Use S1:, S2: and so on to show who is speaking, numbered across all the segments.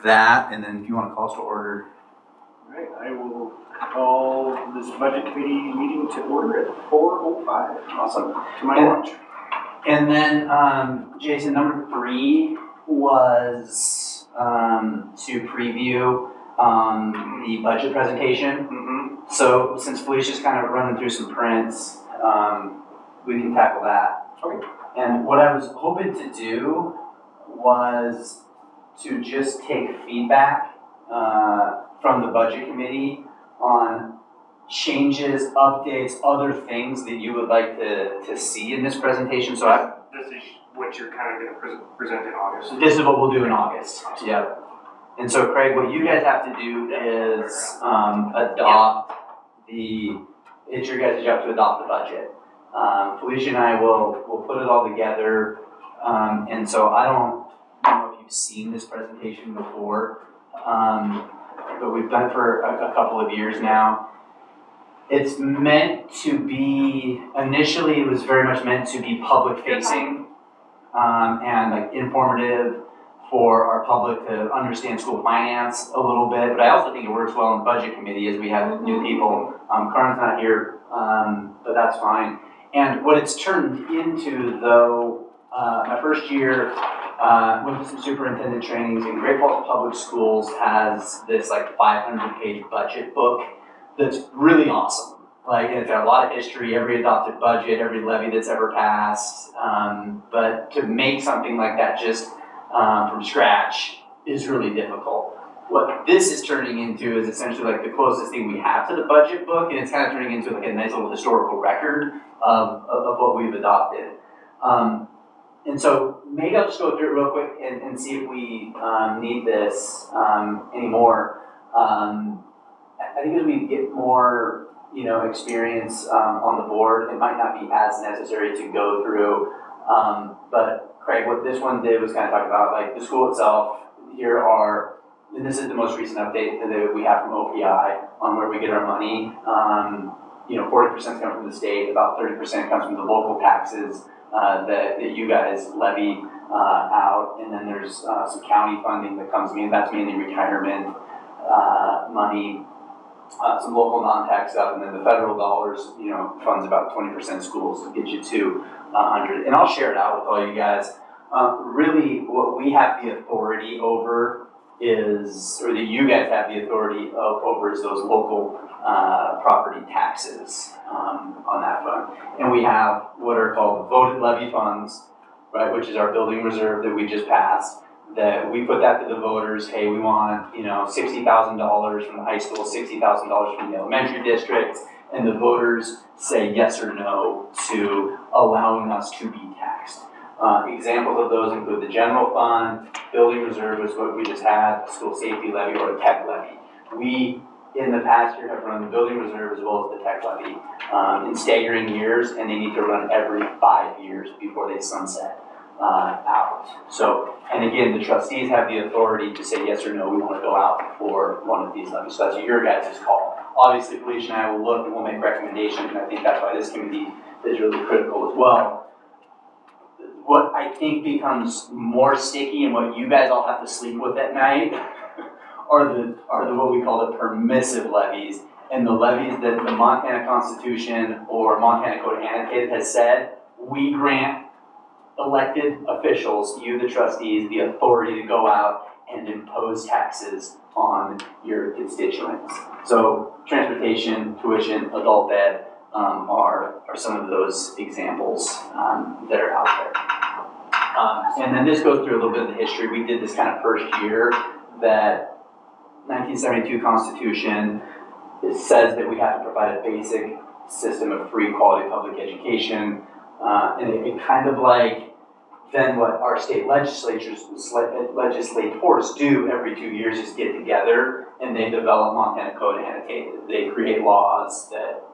S1: that, and then if you want to call us to order.
S2: All right, I will call this budget committee meeting to order at 4:05.
S1: Awesome.
S2: To my watch.
S1: And then, Jason, number 3 was to preview the budget presentation.
S2: Mm-hmm.
S1: So since Felicia's kind of running through some prints, we can tackle that.
S2: Okay.
S1: And what I was hoping to do was to just take feedback from the budget committee on changes, updates, other things that you would like to see in this presentation. So
S2: This is what you're kind of going to present in August.
S1: this is what we'll do in August. Yep. And so, Craig, what you guys have to do is adopt it's your guys' job to adopt the budget. Felicia and I will put it all together. And so I don't know if you've seen this presentation before, but we've done it for a couple of years now. It's meant to be, initially it was very much meant to be public facing and like informative for our public to understand school finance a little bit, but I also think it works well in the budget committee as we have new people. Karan's not here, but that's fine. And what it's turned into though, my first year, went to some superintendent trainings, and Great Falls Public Schools has this like 500-page budget book that's really awesome. Like, it's got a lot of history, every adopted budget, every levy that's ever passed, but to make something like that just from scratch is really difficult. What this is turning into is essentially like the closest thing we have to the budget book, and it's kind of turning into like a nice little historical record of what we've adopted. And so maybe I'll just go through it real quick and see if we need this anymore. I think as we get more experience on the board, it might not be as necessary to go through. But Craig, what this one did was kind of talk about like the school itself. And this is the most recent update that we have from OPI on where we get our money. 40% comes from the state, about 30% comes from the local taxes that you guys levy out, and then there's some county funding that comes in. That's mainly retirement money, some local non-tax stuff, and then the federal dollars, funds about 20% schools to get you to 100. And I'll share it out with all you guys. Really, what we have the authority over is, or that you guys have the authority over, is those local property taxes on that fund. And we have what are called voted levy funds, right, which is our building reserve that we just passed, that we put that to the voters. Hey, we want, $60,000 from the high school, $60,000 from the elementary district, and the voters say yes or no to allowing us to be taxed. Examples of those include the general fund, building reserve is what we just had, school safety levy, or a tech levy. We, in the past year, have run the building reserve as well as the tech levy in staggering years, and they need to run every 5 years before they sunset out. So, and again, the trustees have the authority to say yes or no, we want to go out for one of these levies. So that's your guys' call. Obviously, Felicia and I will look and we'll make recommendations, and I think that's why this committee is really critical as well. What I think becomes more sticky and what you guys all have to sleep with at night are the what we call the permissive levies, and the levies that the Montana Constitution or Montana Code Annotated has said we grant elected officials, you the trustees, the authority to go out and impose taxes on your constituents. So transportation, tuition, adult ed are some of those examples that are out there. And then this goes through a little bit of the history. We did this kind of first year that 1972 Constitution, it says that we have to provide a basic system of free quality public education. And it kind of like then what our state legislators do every 2 years is get together and they develop Montana Code Annotated. They create laws that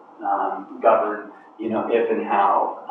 S1: govern, if and how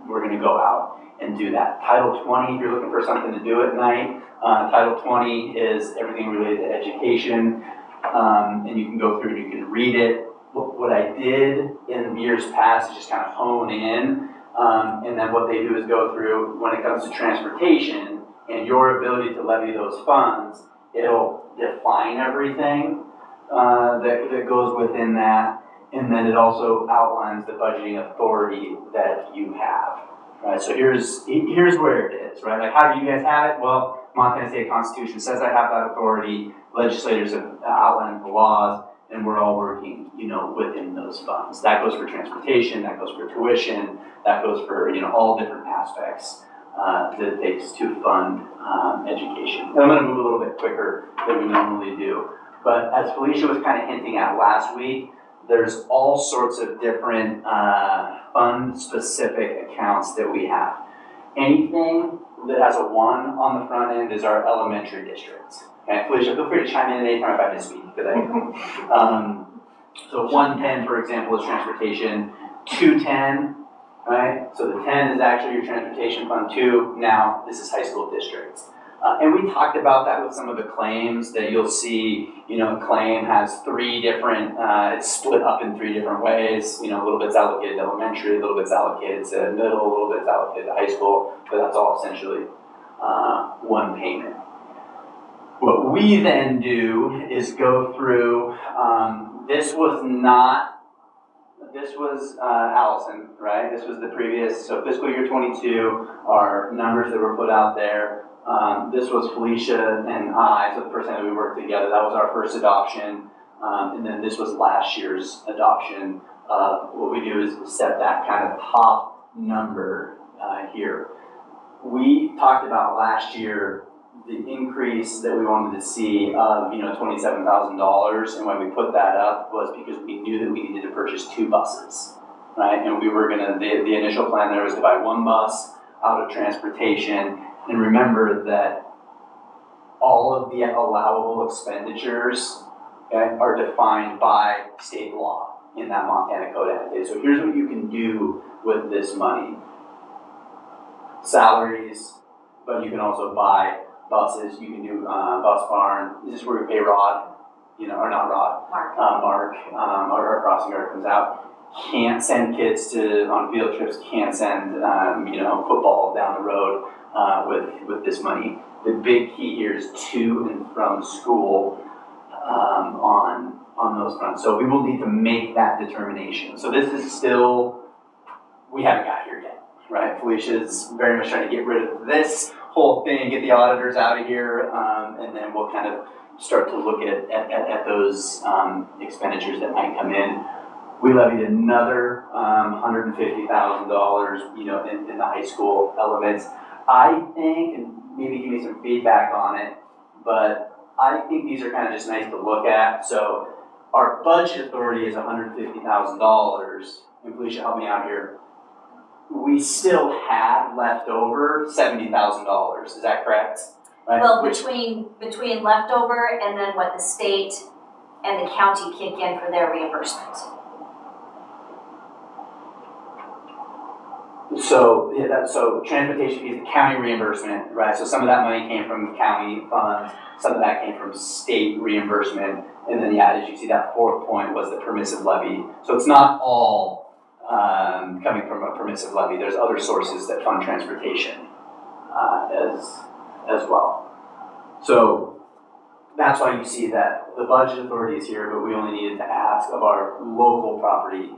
S1: we're going to go out and do that. Title 20, if you're looking for something to do at night, Title 20 is everything related to education, and you can go through and you can read it. What I did in years past is just kind of hone in, and then what they do is go through when it comes to transportation and your ability to levy those funds it'll define everything that goes within that. And then it also outlines the budgeting authority that you have, right? So here's where it is, right? Like, how do you guys have it? Well, Montana State Constitution says I have that authority. Legislators have outlined the laws, and we're all working, within those funds. That goes for transportation, that goes for tuition, that goes for, all different aspects that it takes to fund education. And I'm gonna move a little bit quicker than we normally do. But as Felicia was kind of hinting at last week, there's all sorts of different fund-specific accounts that we have. Anything that has a 1 on the front end is our elementary district. Okay, Felicia, feel free to chime in anytime if I misspeak today. So 110, for example, is transportation. 210, right? So the 10 is actually your transportation fund. 2, now this is high school districts. And we talked about that with some of the claims that you'll see, a claim has 3 different, it's split up in 3 different ways. A little bit's allocated to elementary, a little bit's allocated to middle, a little bit's allocated to high school, but that's all essentially one payment. What we then do is go through, this was Allison, right? This was the previous, so fiscal year 22, our numbers that were put out there. This was Felicia and I, so the first time that we worked together, that was our first adoption. And then this was last year's adoption. What we do is set that kind of top number here. We talked about last year the increase that we wanted to see of $27,000, and why we put that up was because we knew that we needed to purchase 2 buses, right? And we were gonna, the initial plan there was to buy 1 bus out of transportation. And remember that all of the allowable expenditures, okay, are defined by state law in that Montana Code annotated. So here's what you can do with this money. Salaries, but you can also buy buses. You can do bus barn. This is where we pay Rod, or not Rod, Mark, our crossing guard comes out. Can't send kids on field trips, can't send, football down the road with this money. The big key here is to and from school on those fronts. So we will need to make that determination. So this is still, we haven't got here yet, right? Felicia's very much trying to get rid of this whole thing, get the auditors out of here, and then we'll kind of start to look at those expenditures that might come in. We levied another $150,000, in the high school elements. I think, and maybe give me some feedback on it, but I think these are kind of just nice to look at. So our budget authority is $150,000, and Felicia, help me out here. We still have left over $70,000. Is that correct? Right?
S3: Well, between leftover and then what the state and the county kick in for their reimbursement.
S1: So, so transportation fees, the county reimbursement, right? So some of that money came from county funds, some of that came from state reimbursement, and then as you see, that 4th point was the permissive levy. So it's not all coming from a permissive levy. There's other sources that fund transportation as well. So that's why you see that the budget authority is here, but we only needed to ask of our local property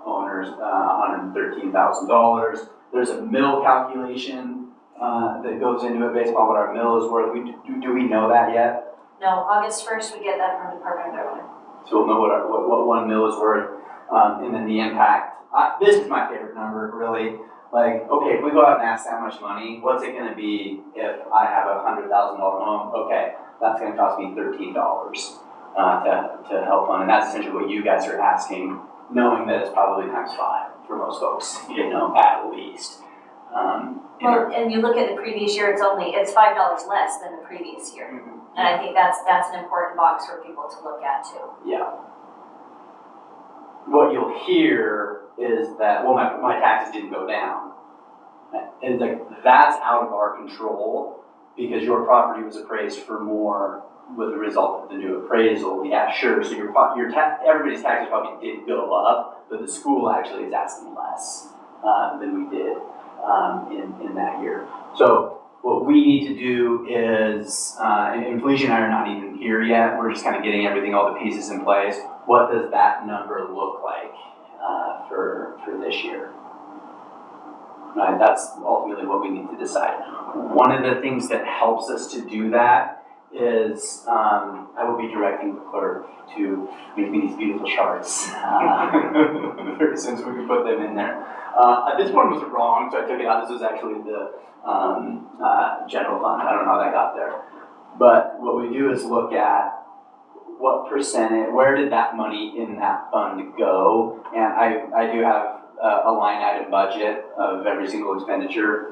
S1: owners $113,000. There's a mill calculation that goes into it based on what our mill is worth. Do we know that yet?
S3: No, August 1st we get that from Department of Revenue.
S1: So we'll know what 1 mill is worth, and then the impact. This is my favorite number, really. Like, okay, if we go out and ask that much money, what's it going to be if I have a $100,000 home? Okay, that's going to cost me $13 to help fund, and that's essentially what you guys are asking, knowing that it's probably times 5 for most folks, at least.
S3: Well, and you look at the previous year, it's $5 less than the previous year.
S1: Mm-hmm.
S3: And I think that's an important box for people to look at too.
S1: Yeah. What you'll hear is that, well, my taxes didn't go down. And that's out of our control because your property was appraised for more with the result of the new appraisal. Yeah, sure. So everybody's taxes probably did go up, but the school actually is asking less than we did in that year. So what we need to do is, and Felicia and I are not even here yet, we're just kind of getting everything, all the pieces in place. What does that number look like for this year? Right, that's ultimately what we need to decide. One of the things that helps us to do that is I will be directing the clerk to make me these beautiful charts very soon, so we can put them in there. This one was wrong, so I took it out. This was actually the general fund. I don't know how that got there. But what we do is look at what percentage, where did that money in that fund go? And I do have a line item budget of every single expenditure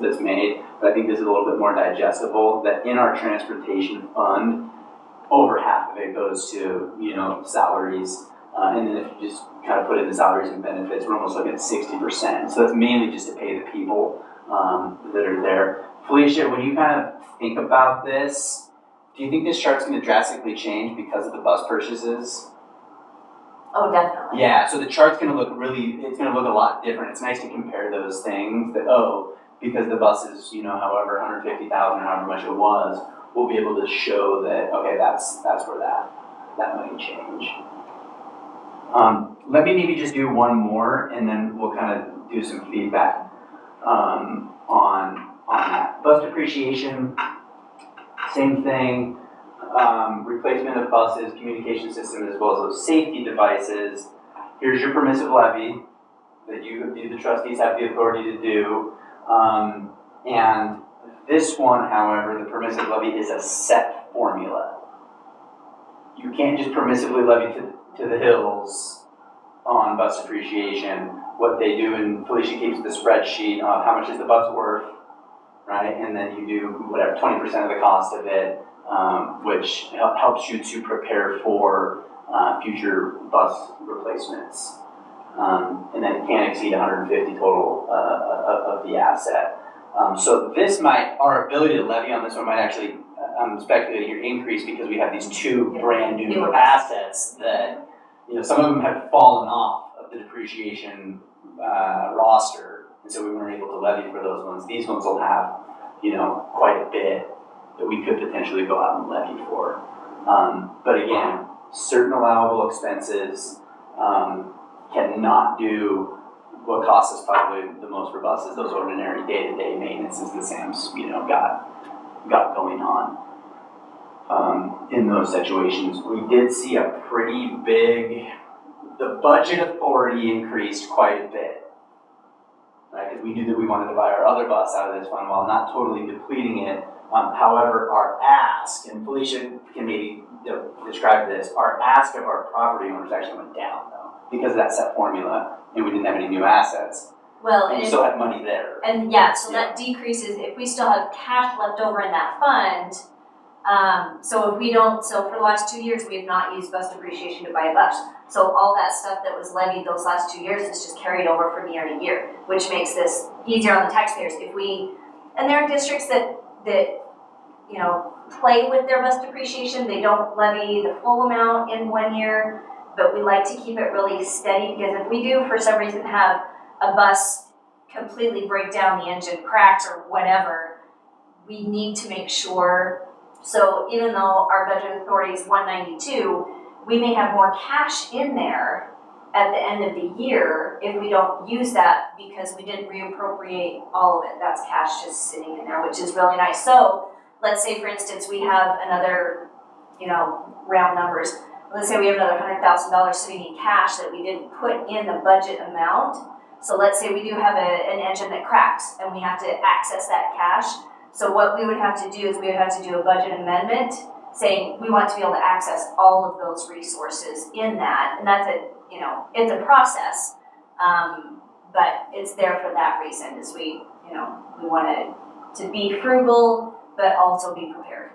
S1: that's made, but I think this is a little bit more digestible, that in our transportation fund, over half of it goes to, salaries, and then if you just kind of put in the salaries and benefits, we're almost looking at 60%. So that's mainly just to pay the people that are there. Felicia, when you kind of think about this, do you think this chart's going to drastically change because of the bus purchases?
S3: Oh, definitely.
S1: Yeah, so the chart's gonna look it's gonna look a lot different. It's nice to compare those things that, because the bus is, however, 150,000 or however much it was, we'll be able to show that, okay, that's where that money changed. Let me maybe just do one more and then we'll kind of do some feedback on that. Bus depreciation, same thing. Replacement of buses, communication systems, as well as those safety devices. Here's your permissive levy that the trustees have the authority to do. And this one, however, the permissive levy is a set formula. You can't just permissively levy to the hills on bus depreciation. What they do, and Felicia keeps the spreadsheet of how much is the bus worth, right? And then you do whatever, 20% of the cost of it, which helps you to prepare for future bus replacements. And then it can't exceed 150 total of the asset. So our ability to levy on this one might actually, I'm speculating here, increase because we have these two brand new assets that, some of them have fallen off of the depreciation roster, and so we weren't able to levy for those ones. These ones will have, quite a bit that we could potentially go out and levy for. But again, certain allowable expenses cannot do what costs us probably the most for buses, those ordinary day-to-day maintenances that Sam's, got going on. In those situations, we did see a pretty big, the budget authority increased quite a bit, right? Because we knew that we wanted to buy our other bus out of this fund while not totally depleting it. However, our ask, and Felicia can maybe describe this, our ask of our property owners actually went down though, because of that set formula, and we didn't have any new assets.
S3: Well,
S1: And we still had money there.
S3: And that decreases, if we still have cash left over in that fund, so for the last 2 years, we have not used bus depreciation to buy a bus. So all that stuff that was levied those last 2 years is just carried over from year to year, which makes this easier on the taxpayers. And there are districts that play with their bus depreciation. They don't levy the full amount in 1 year, but we like to keep it really steady, because if we do for some reason have a bus completely break down, the engine cracks or whatever, we need to make sure. So even though our budget authority is 192, we may have more cash in there at the end of the year if we don't use that because we didn't reappropriate all of it. That's cash just sitting in there, which is really nice. So let's say, for instance, we have another, round numbers. Let's say we have another $100,000 sitting in cash that we didn't put in the budget amount. So let's say we do have an engine that cracks and we have to access that cash. So what we would have to do is we would have to do a budget amendment saying we want to be able to access all of those resources in that. And that's it's a process, but it's there for that reason, is we wanted to be frugal, but also be prepared.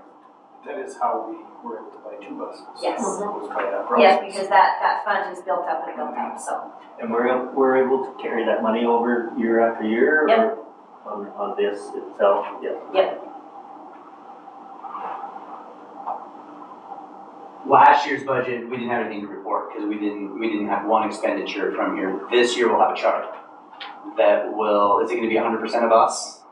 S2: That is how we were able to buy 2 buses.
S3: Yes.
S2: It was quite a process.
S3: Yes, because that fund is built up and built up, so.
S4: And we're able to carry that money over year after year?
S3: Yep.
S4: Or on this itself, yes?
S3: Yep.
S1: Last year's budget, we didn't have anything to report because we didn't have one expenditure from here. This year we'll have a chart that is it going to be 100% of us?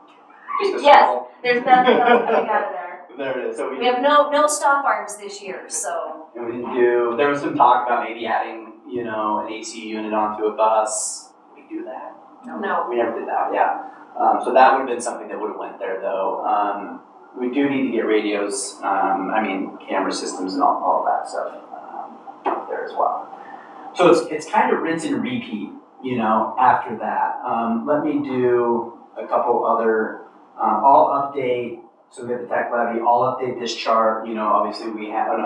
S1: Just a
S3: Yes.
S1: circle.
S3: There's nothing else coming out of there.
S1: There it is. So
S3: We have no stop arms this year, so.
S1: and we didn't do, there was some talk about maybe adding, an AC unit onto a bus. Did we do that?
S3: No.
S1: We never did that, yeah. So that would have been something that would have went there though. We do need to get radios, camera systems and all of that stuff, out there as well. So it's kind of rinse and repeat, after that. Let me do a couple other, I'll update, so we have the tech levy, I'll update this chart, obviously we have,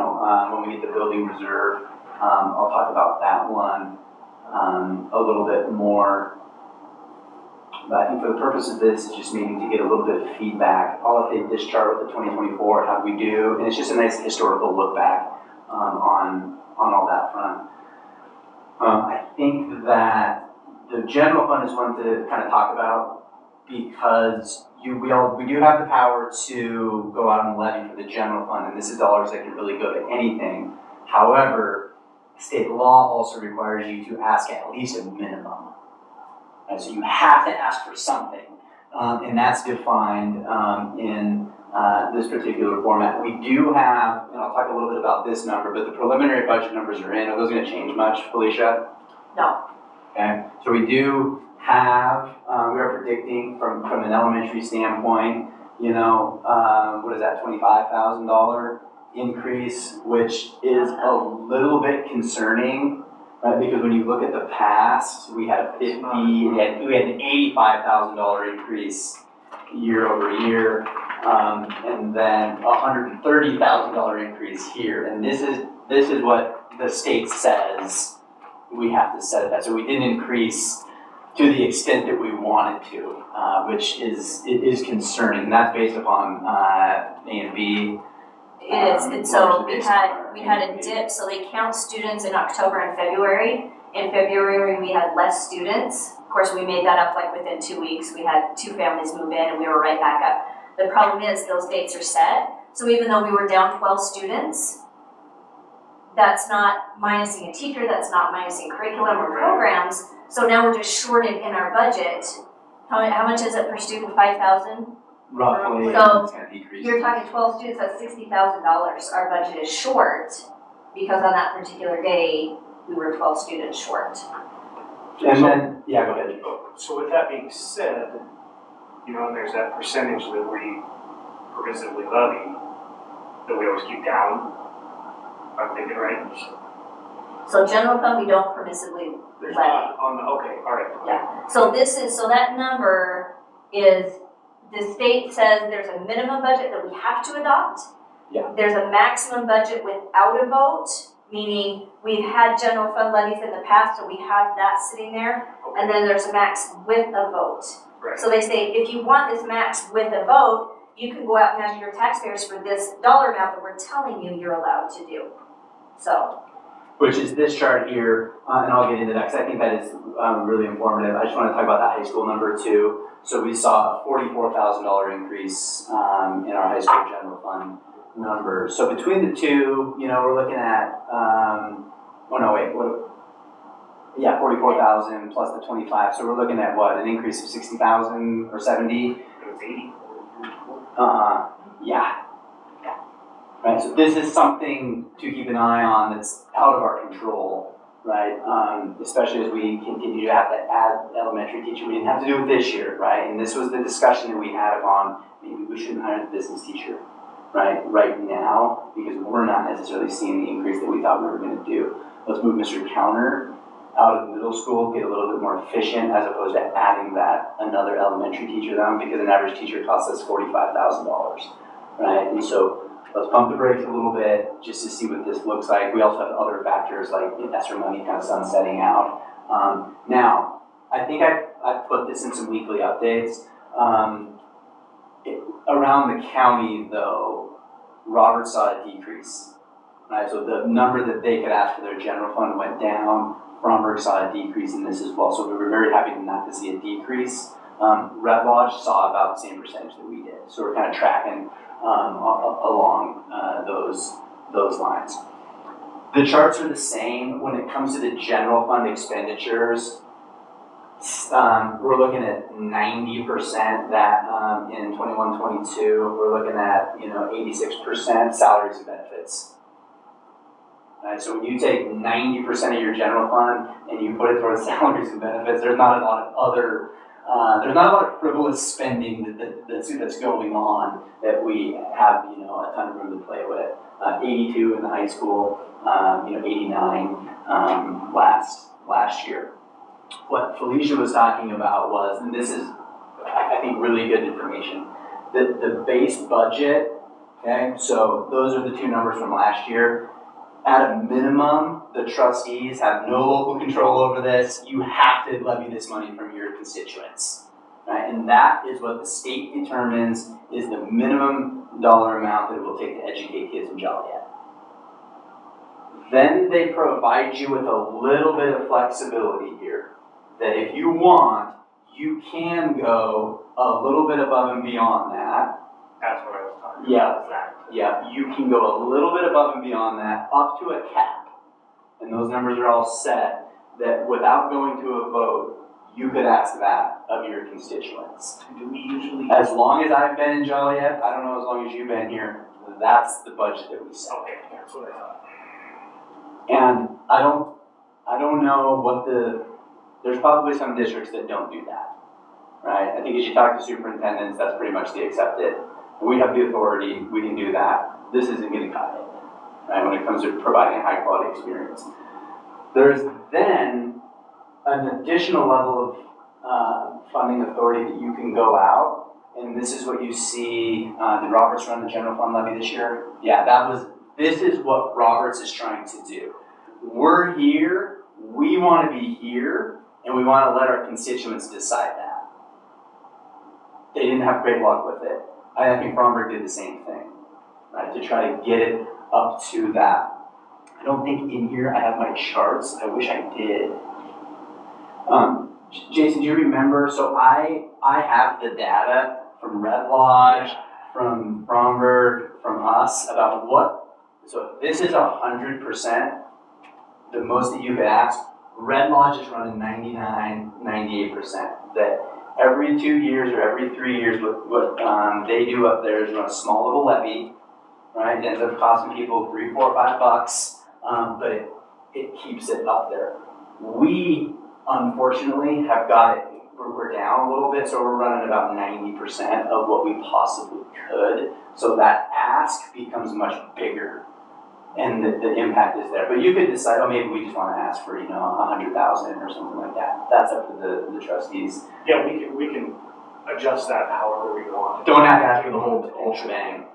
S1: when we get the building reserve, I'll talk about that one, a little bit more. But I think for the purpose of this, it's just maybe to get a little bit of feedback. I'll update this chart with the 2024, how we do, and it's just a nice historical look back, on all that front. I think that the general fund is one to kind of talk about, because we do have the power to go out and levy for the general fund, and this is dollars that can really go to anything. However, state law also requires you to ask at least a minimum. Right? So you have to ask for something, and that's defined in this particular format. We do have, and I'll talk a little bit about this number, but the preliminary budget numbers are in. Are those going to change much, Felicia?
S3: No.
S1: Okay, so we do have, we are predicting from an elementary standpoint, what is that, $25,000 increase, which is a little bit concerning, right? Because when you look at the past, we had we had an $85,000 increase year over year, and then a $130,000 increase here, and this is what the state says we have to set it at. So we didn't increase to the extent that we wanted to, which is concerning. And that's based upon A and B.
S3: It is, and so we had a dip, so they count students in October and February. In February, we had less students. Of course, we made that up like within 2 weeks. We had 2 families move in and we were right back up. The problem is those dates are set. So even though we were down 12 students, that's not minusing a teacher, that's not minusing curriculum or programs. So now we're just shorted in our budget. How much is it per student? 5,000?
S1: Roughly,
S3: So,
S1: it's going to decrease.
S3: You're talking 12 students, that's $60,000. Our budget is short because on that particular day, we were 12 students short.
S1: And then, yeah, go ahead.
S2: So with that being said, and there's that percentage that we permissively levy, that we always keep down. I'm thinking right?
S3: So general fund, we don't permissively
S2: There's
S3: levy.
S2: not on the, okay, all right.
S3: Yeah, so that number is, the state says there's a minimum budget that we have to adopt.
S1: Yeah.
S3: There's a maximum budget without a vote, meaning we've had general fund levies in the past, so we have that sitting there. And then there's a max with a vote.
S2: Right.
S3: So they say, if you want this max with a vote, you can go out and ask your taxpayers for this dollar amount that we're telling you you're allowed to do. So,
S1: Which is this chart here, and I'll get into that because I think that is really informative. I just want to talk about that high school number too. So we saw a $44,000 increase in our high school general fund number. So between the two, we're looking at, 44,000 plus the 25. So we're looking at what, an increase of 60,000 or 70?
S2: It was 80.
S1: Yeah. Right, so this is something to keep an eye on that's out of our control, right? Especially as we continue to have to add elementary teacher. We didn't have to do it this year, right? And this was the discussion that we had upon maybe we shouldn't hire the business teacher, right now, because we're not necessarily seeing the increase that we thought we were going to do. Let's move Mr. Counter out of the middle school, get a little bit more efficient as opposed to adding that another elementary teacher then, because an average teacher costs us $45,000, right? And so let's pump the brakes a little bit just to see what this looks like. We also have other factors like ESSER money kind of sunsetting out. Now, I think I put this in some weekly updates. Around the county, though, Robert saw a decrease. Right, so the number that they could ask for their general fund went down. Fromberg saw a decrease in this as well, so we were very happy not to see a decrease. Red Lodge saw about the same percentage that we did, so we're kind of tracking along those lines. The charts are the same when it comes to the general fund expenditures. We're looking at 90% that in 21-22, we're looking at, 86% salaries and benefits. Right, so when you take 90% of your general fund and you put it towards salaries and benefits, there's not a lot of other, there's not a lot of frivolous spending that's going on that we have, a ton of room to play with. 82 in the high school, 89 last year. What Felicia was talking about was, and this is, I think, really good information, the base budget, okay, so those are the two numbers from last year. At a minimum, the trustees have no local control over this. You have to levy this money from your constituents, right? And that is what the state determines is the minimum dollar amount that it will take to educate kids in Joliet. Then they provide you with a little bit of flexibility here, that if you want, you can go a little bit above and beyond that.
S2: That's what I was talking
S1: Yeah.
S2: about. Exactly.
S1: Yeah, you can go a little bit above and beyond that, up to a cap. And those numbers are all set, that without going to a vote, you could ask that of your constituents.
S2: Do we usually?
S1: As long as I've been in Joliet, I don't know as long as you've been here, that's the budget that we set.
S2: Okay, that's what I thought.
S1: And I don't know there's probably some districts that don't do that, right? I think as you talk to superintendents, that's pretty much the accepted. We have the authority, we can do that. This isn't gonna cut it, right, when it comes to providing a high quality experience. There's then an additional level of funding authority that you can go out, and this is what you see, did Roberts run the general fund levy this year? Yeah, this is what Roberts is trying to do. We're here, we wanna be here, and we wanna let our constituents decide that. They didn't have great luck with it. I think Fromberg did the same thing, right, to try to get it up to that. I don't think in here I have my charts, I wish I did. Jason, do you remember, so I have the data from Red Lodge, from Fromberg, from us, about so if this is 100%, the most that you could ask, Red Lodge is running 99, 98%. That every 2 years or every 3 years, what they do up there is run a small little levy, right? It ends up costing people $3, $4, $5, but it keeps it up there. We, unfortunately, have got it, we're down a little bit, so we're running about 90% of what we possibly could. So that ask becomes much bigger, and the impact is there. But you could decide, oh, maybe we just want to ask for, 100,000 or something like that. That's up to the trustees.
S2: Yeah, we can adjust that however we want.
S1: Don't have to ask for the whole shebang,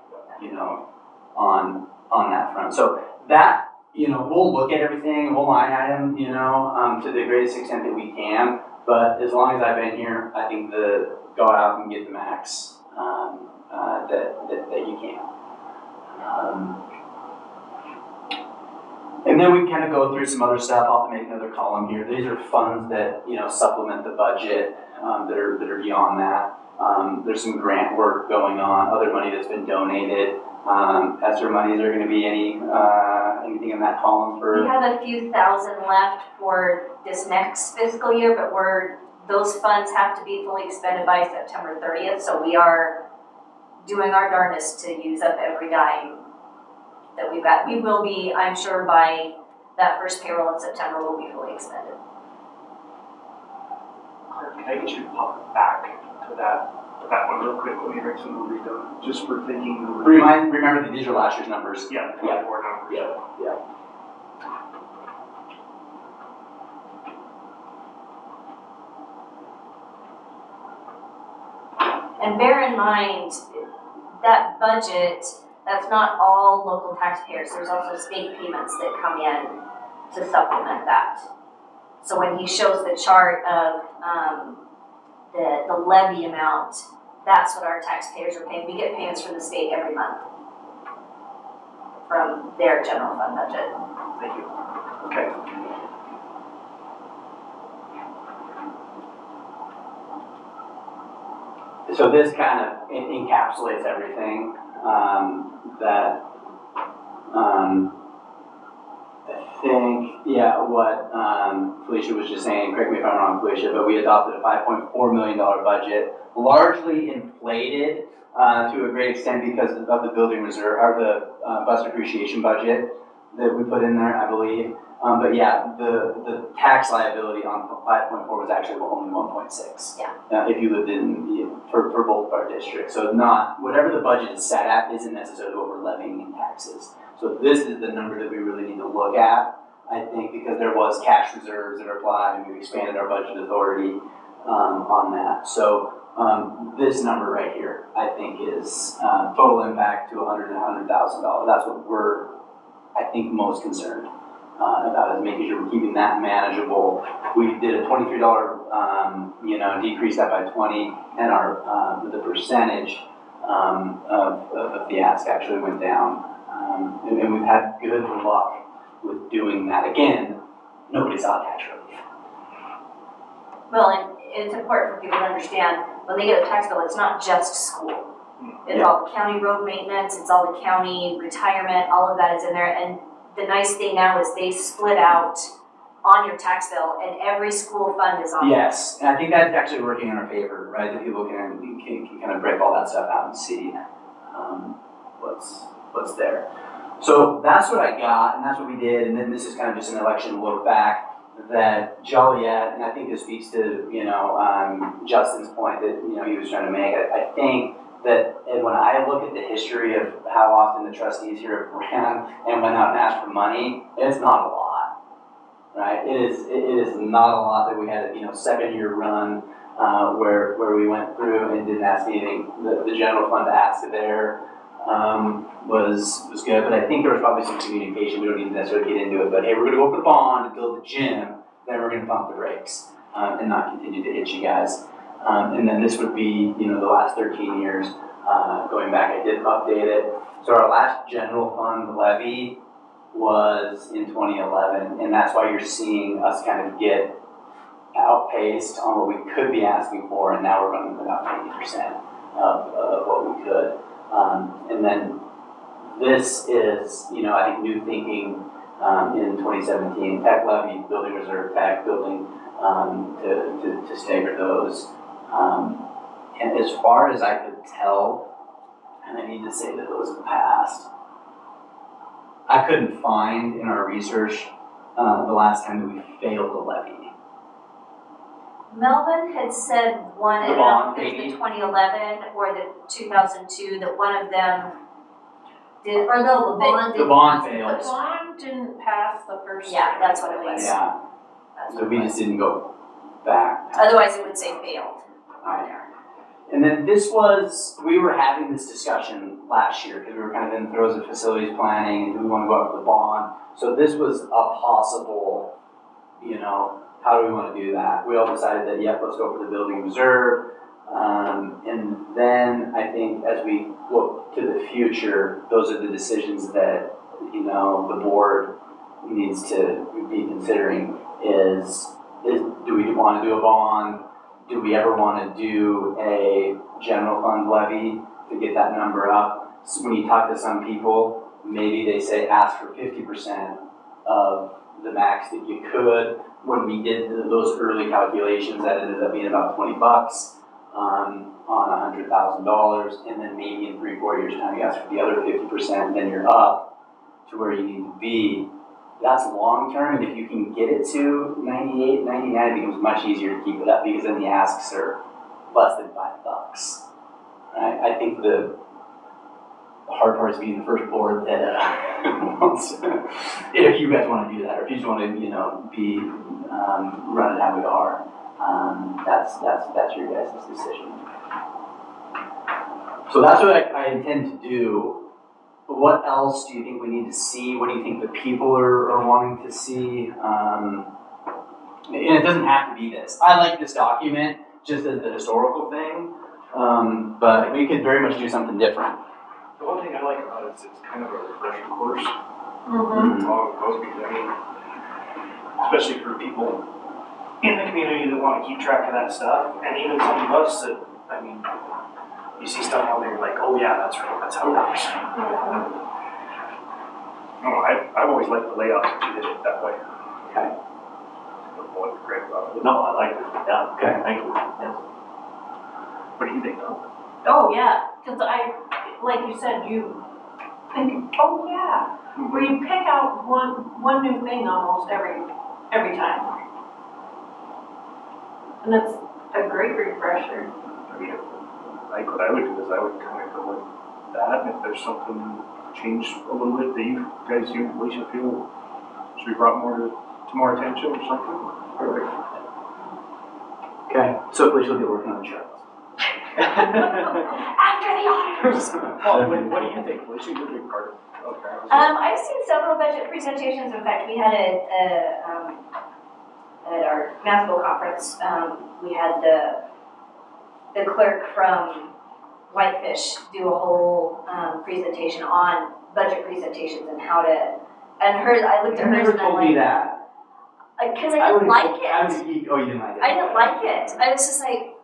S1: on that front. So that, we'll look at everything, we'll line item, to the greatest extent that we can. But as long as I've been here, I think go out and get the max that you can. And then we kind of go through some other stuff. I'll have to make another column here. These are funds that supplement the budget that are beyond that. There's some grant work going on, other money that's been donated. ESSER monies are going to be anything in that column for?
S3: We have a few thousand left for this next fiscal year, but those funds have to be fully expended by September 30th, so we are doing our darndest to use up every dime that we've got. We will be, I'm sure, by that first payroll in September, we'll be fully expended.
S2: Can I get you to pop back to that one real quick when you bring some movies done? Just for thinking.
S1: Remember that these are last year's numbers.
S2: Yeah, the 24 numbers.
S1: Yeah.
S3: And bear in mind, that budget, that's not all local taxpayers. There's also state payments that come in to supplement that. So when he shows the chart of the levy amount, that's what our taxpayers are paying. We get payments from the state every month from their general fund budget.
S2: Thank you. Okay.
S1: So this kind of encapsulates everything that I think, yeah, what Felicia was just saying, correct me if I'm wrong, Felicia, but we adopted a $5.4 million budget, largely inflated to a great extent because of the building reserve, or the bus depreciation budget that we put in there, I believe. But yeah, the tax liability on 5.4 was actually only 1.6.
S3: Yeah.
S1: If you lived in, for both our districts. So not, whatever the budget is set at isn't necessarily what we're levying in taxes. So this is the number that we really need to look at, I think, because there was cash reserves that are applied and we expanded our budget authority on that. So this number right here, I think, is total impact to $100,000. That's what we're, I think, most concerned about, is making sure we're keeping that manageable. We did a $23, decrease that by 20, and our the percentage of the ask actually went down. And we've had good luck with doing that. Again, nobody saw tax relief.
S3: Well, and it's important for people to understand, when they get a tax bill, it's not just school. It's all the county road maintenance, it's all the county retirement, all of that is in there. And the nice thing now is they split out on your tax bill, and every school fund is on.
S1: Yes, and I think that's actually working in our favor, right? That people can kind of break all that stuff out and see what's there. So that's what I got, and that's what we did. And then this is kind of just an election look back. That Joliet, and I think this speaks to Justin's point that he was trying to make. I think that when I look at the history of how often the trustees here have ran and went out and asked for money, it's not a lot, right? It is not a lot that we had a 7-year run where we went through and didn't ask anything. The general fund to ask there was good, but I think there was probably some communication. We don't need to necessarily get into it, but hey, we're going to go for the bond to build the gym, then we're going to pump the brakes and not continue to hit you guys. And then this would be, the last 13 years going back. I did update it. So our last general fund levy was in 2011, and that's why you're seeing us kind of get outpaced on what we could be asking for, and now we're running about 90% of what we could. And then this is, I think, new thinking in 2017, tech levy, building reserve, tech building to stagger those. And as far as I could tell, and I need to say that those have passed, I couldn't find in our research the last time that we failed a levy.
S3: Melvin had said one,
S1: The
S3: I don't know
S1: bond,
S3: if it was
S1: maybe?
S3: the 2011 or the 2002, that one of them did, or no, the bond
S1: The
S3: did.
S1: bond
S5: The
S1: failed.
S5: bond didn't pass the first time.
S3: Yeah, that's what it was.
S1: Yeah,
S3: That's
S1: so
S3: what
S1: we
S3: it was.
S1: just didn't go back.
S3: Otherwise, it would say failed on
S1: Alright.
S3: there.
S1: And then we were having this discussion last year because we were kind of in the throes of facilities planning and do we want to go out for the bond. So this was a possible, how do we want to do that? We all decided that, yep, let's go for the building reserve. And then I think as we look to the future, those are the decisions that, the board needs to be considering is do we want to do a bond? Do we ever want to do a general fund levy to get that number up? So when you talk to some people, maybe they say ask for 50% of the max that you could. When we did those early calculations, that ended up being about $20 on $100,000, and then maybe in 3-4 years' time you ask for the other 50%, then you're up to where you need to be. That's long term, and if you can get it to 98, 99, it becomes much easier to keep it up because then the asks are less than $5. Right? I think the hard part is being the first board that wants to, if you guys want to do that, or if you just want to, be run it how we are. That's your guys' decision. So that's what I intend to do. What else do you think we need to see? What do you think the people are wanting to see? And it doesn't have to be this. I like this document just as the historical thing, but we could very much do something different.
S2: The one thing I like about it is it's kind of a refresher course.
S5: Mm-hmm.
S2: Along those because especially for people in the community that want to keep track of that stuff, and even some of us that, you see stuff out there, you're like, oh yeah, that's right, that's how it works. I don't know, I've always liked the layout if you did it that way. What Greg thought of it.
S4: No, I like it, yeah.
S1: Okay.
S4: Thank you, yes.
S2: What do you think, Tom?
S5: Oh, yeah, cause like you said, you think, oh, yeah. Where you pick out one new thing almost every time. And it's a great refresher.
S2: I mean, like what I would do is I would kind of go with that, and if there's something changed a little bit that you guys, Alicia, feel should be brought more to more attention or something. Perfect.
S1: Okay, so Felicia will get working on the chart.
S5: After the auditors.
S2: Well, what do you think, Alicia? You're a big part of that.
S3: I've seen several budget presentations. In fact, we had at our NASBO conference, we had the clerk from Whitefish do a whole presentation on budget presentations and how to, and hers, I looked at
S1: You
S3: hers
S1: never
S3: and I'm
S1: told me
S3: like,
S1: that.
S3: because I didn't like it.
S1: Oh, you didn't like it?
S3: I didn't like it. I was just like,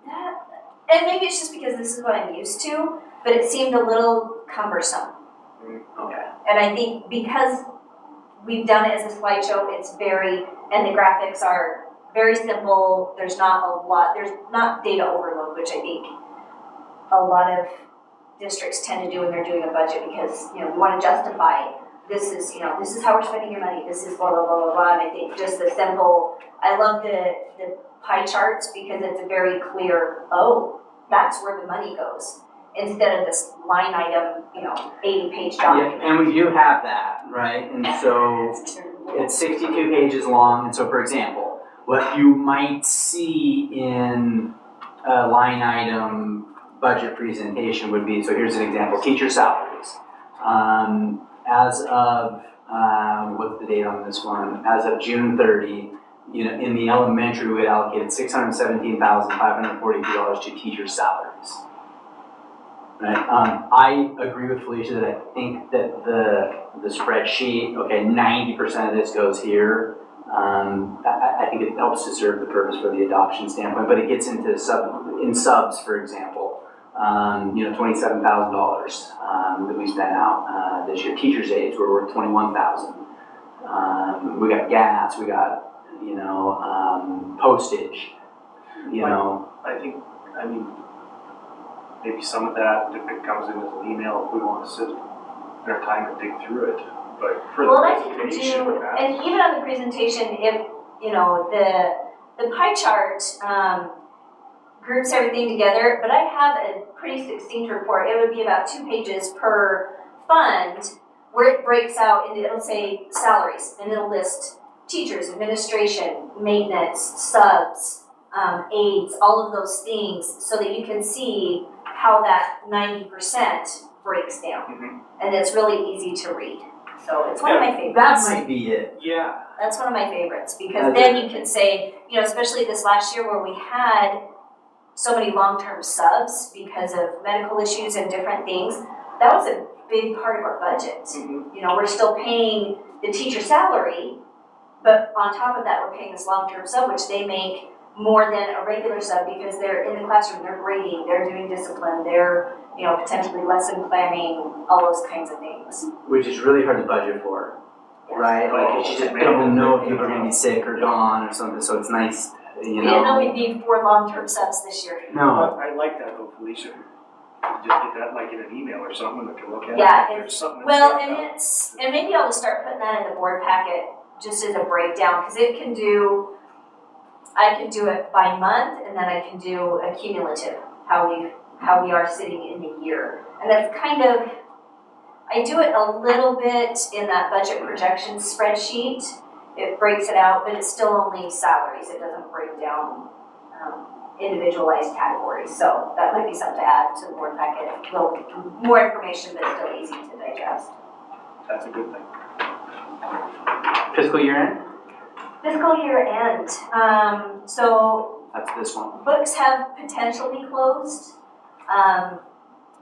S3: that, and maybe it's just because this is what I'm used to, but it seemed a little cumbersome.
S1: Okay.
S3: And I think because we've done it as a slideshow, it's very, and the graphics are very simple, there's not a lot, there's not data overload, which I think a lot of districts tend to do when they're doing a budget because, you know, we want to justify, this is, you know, this is how we're spending your money, this is blah, blah, blah, blah, blah, and I think just the simple, I love the pie charts because it's a very clear, oh, that's where the money goes, instead of this line item, you know, 80-page document.
S1: Yeah, and we do have that, right? And so it's 62 pages long, and so for example, what you might see in a line item budget presentation would be, so here's an example, teacher salaries. As of, what's the date on this one? As of June 30, you know, in the elementary, we had allocated $617,542 to teacher salaries. Right. I agree with Felicia that I think that the spreadsheet, okay, 90% of this goes here. I think it helps to serve the purpose for the adoption standpoint, but it gets into subs, for example. You know, $27,000 that we spent out this year. Teachers' aides were worth $21,000. We got gas, we got, you know, postage, you know.
S2: I think, I mean, maybe some of that, if it comes in as an email, if we want to sit in our time and dig through it, but for the
S3: Well, I can
S2: presentation,
S3: do, and even on the presentation, if, you know, the pie chart, groups everything together, but I have a pretty succinct report. It would be about 2 pages per fund where it breaks out and it'll say salaries and it'll list teachers, administration, maintenance, subs, aides, all of those things so that you can see how that 90% breaks down.
S2: Mhm.
S3: And it's really easy to read. So it's one of my
S1: That
S3: favorites.
S1: might be it.
S2: Yeah.
S3: That's one of my favorites because then you can say, you know, especially this last year where we had so many long-term subs because of medical issues and different things, that was a big part of our budget.
S2: Mhm.
S3: You know, we're still paying the teacher salary, but on top of that, we're paying this long-term sub, which they make more than a regular sub because they're in the classroom, they're grading, they're doing discipline, they're, you know, potentially lesson planning, all those kinds of things.
S1: Which is really hard to budget for, right? Like, you just
S2: Oh,
S1: don't know if people are gonna be sick or gone or something, so it's nice, you
S3: We didn't know
S1: know.
S3: we'd need 4 long-term subs this year.
S1: No,
S2: I like that though, Felicia. Just get that like in an email or something that can look at.
S3: Yeah,
S2: If there's something that
S3: Well,
S2: stands
S3: and
S2: out.
S3: it's, and maybe I'll just start putting that in the board packet, just as a breakdown, because it can do, I can do it by month, and then I can do a cumulative, how we are sitting in the year. And that's kind of, I do it a little bit in that budget projection spreadsheet. It breaks it out, but it's still only salaries, it doesn't break down individualized categories. So that might be something to add to the board packet, a little more information, but still easy to digest.
S2: That's a good thing.
S1: fiscal year end,
S3: Fiscal year end, so
S1: that's this one.
S3: books have potentially closed.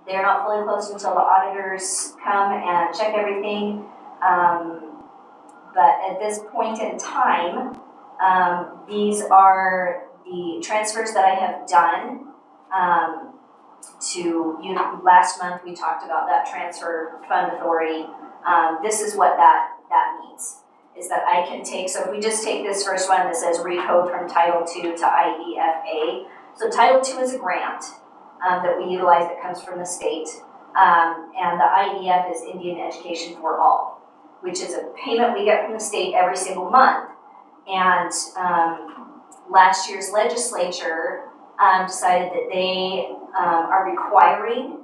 S3: They're not fully closed until the auditors come and check everything. But at this point in time, these are the transfers that I have done. Last month we talked about that transfer fund authority. This is what that means. is that I can take, so if we just take this first one that says recode from Title II to IEFA. So Title II is a grant that we utilize that comes from the state. And the IEF is Indian Education for All, which is a payment we get from the state every single month. And last year's legislature decided that they are requiring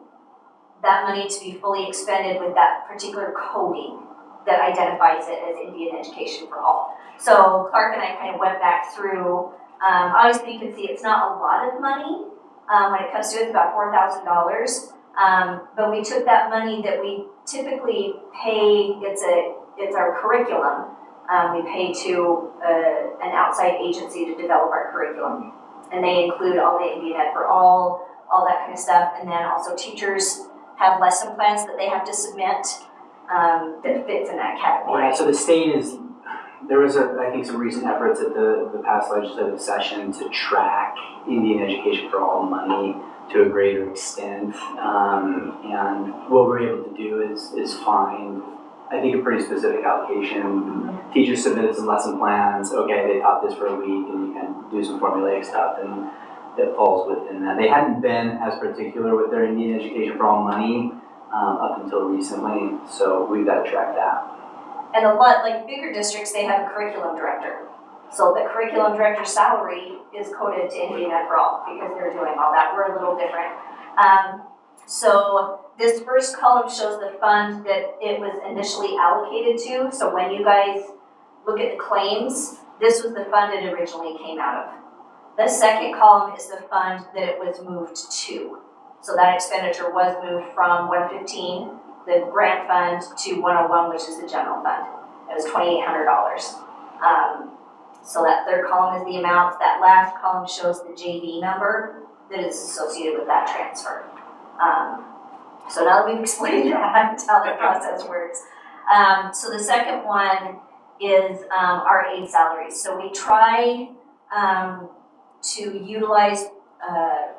S3: that money to be fully expended with that particular coding that identifies it as Indian Education for All. So Clark and I kind of went back through, obviously you can see it's not a lot of money. When it comes to it, it's about $4,000. But we took that money that we typically pay, it's our curriculum. We pay to an outside agency to develop our curriculum. And they include all the Indian Ed for all that kind of stuff. And then also teachers have lesson plans that they have to submit that fits in that category.
S1: Yeah, so the state is, there was I think some recent efforts at the past legislative session to track Indian Education for All money to a greater extent. And what we're able to do is find, I think, a pretty specific allocation. Teachers submitted some lesson plans, okay, they taught this for a week, and you can do some formulaic stuff, and it falls within that. They hadn't been as particular with their Indian Education for All money up until recently, so we've got to track that.
S3: And a lot, like bigger districts, they have a curriculum director. So the curriculum director's salary is coded to Indian Ed for All because they're doing all that. We're a little different. So this first column shows the fund that it was initially allocated to. So when you guys look at the claims, this was the fund it originally came out of. The second column is the fund that it was moved to. So that expenditure was moved from 115, the grant fund, to 101, which is the general fund. It was $2,800. So that third column is the amount. That last column shows the JV number that is associated with that transfer. So now that we've explained that, how the process works. So the second one is our aid salaries. So we try to utilize,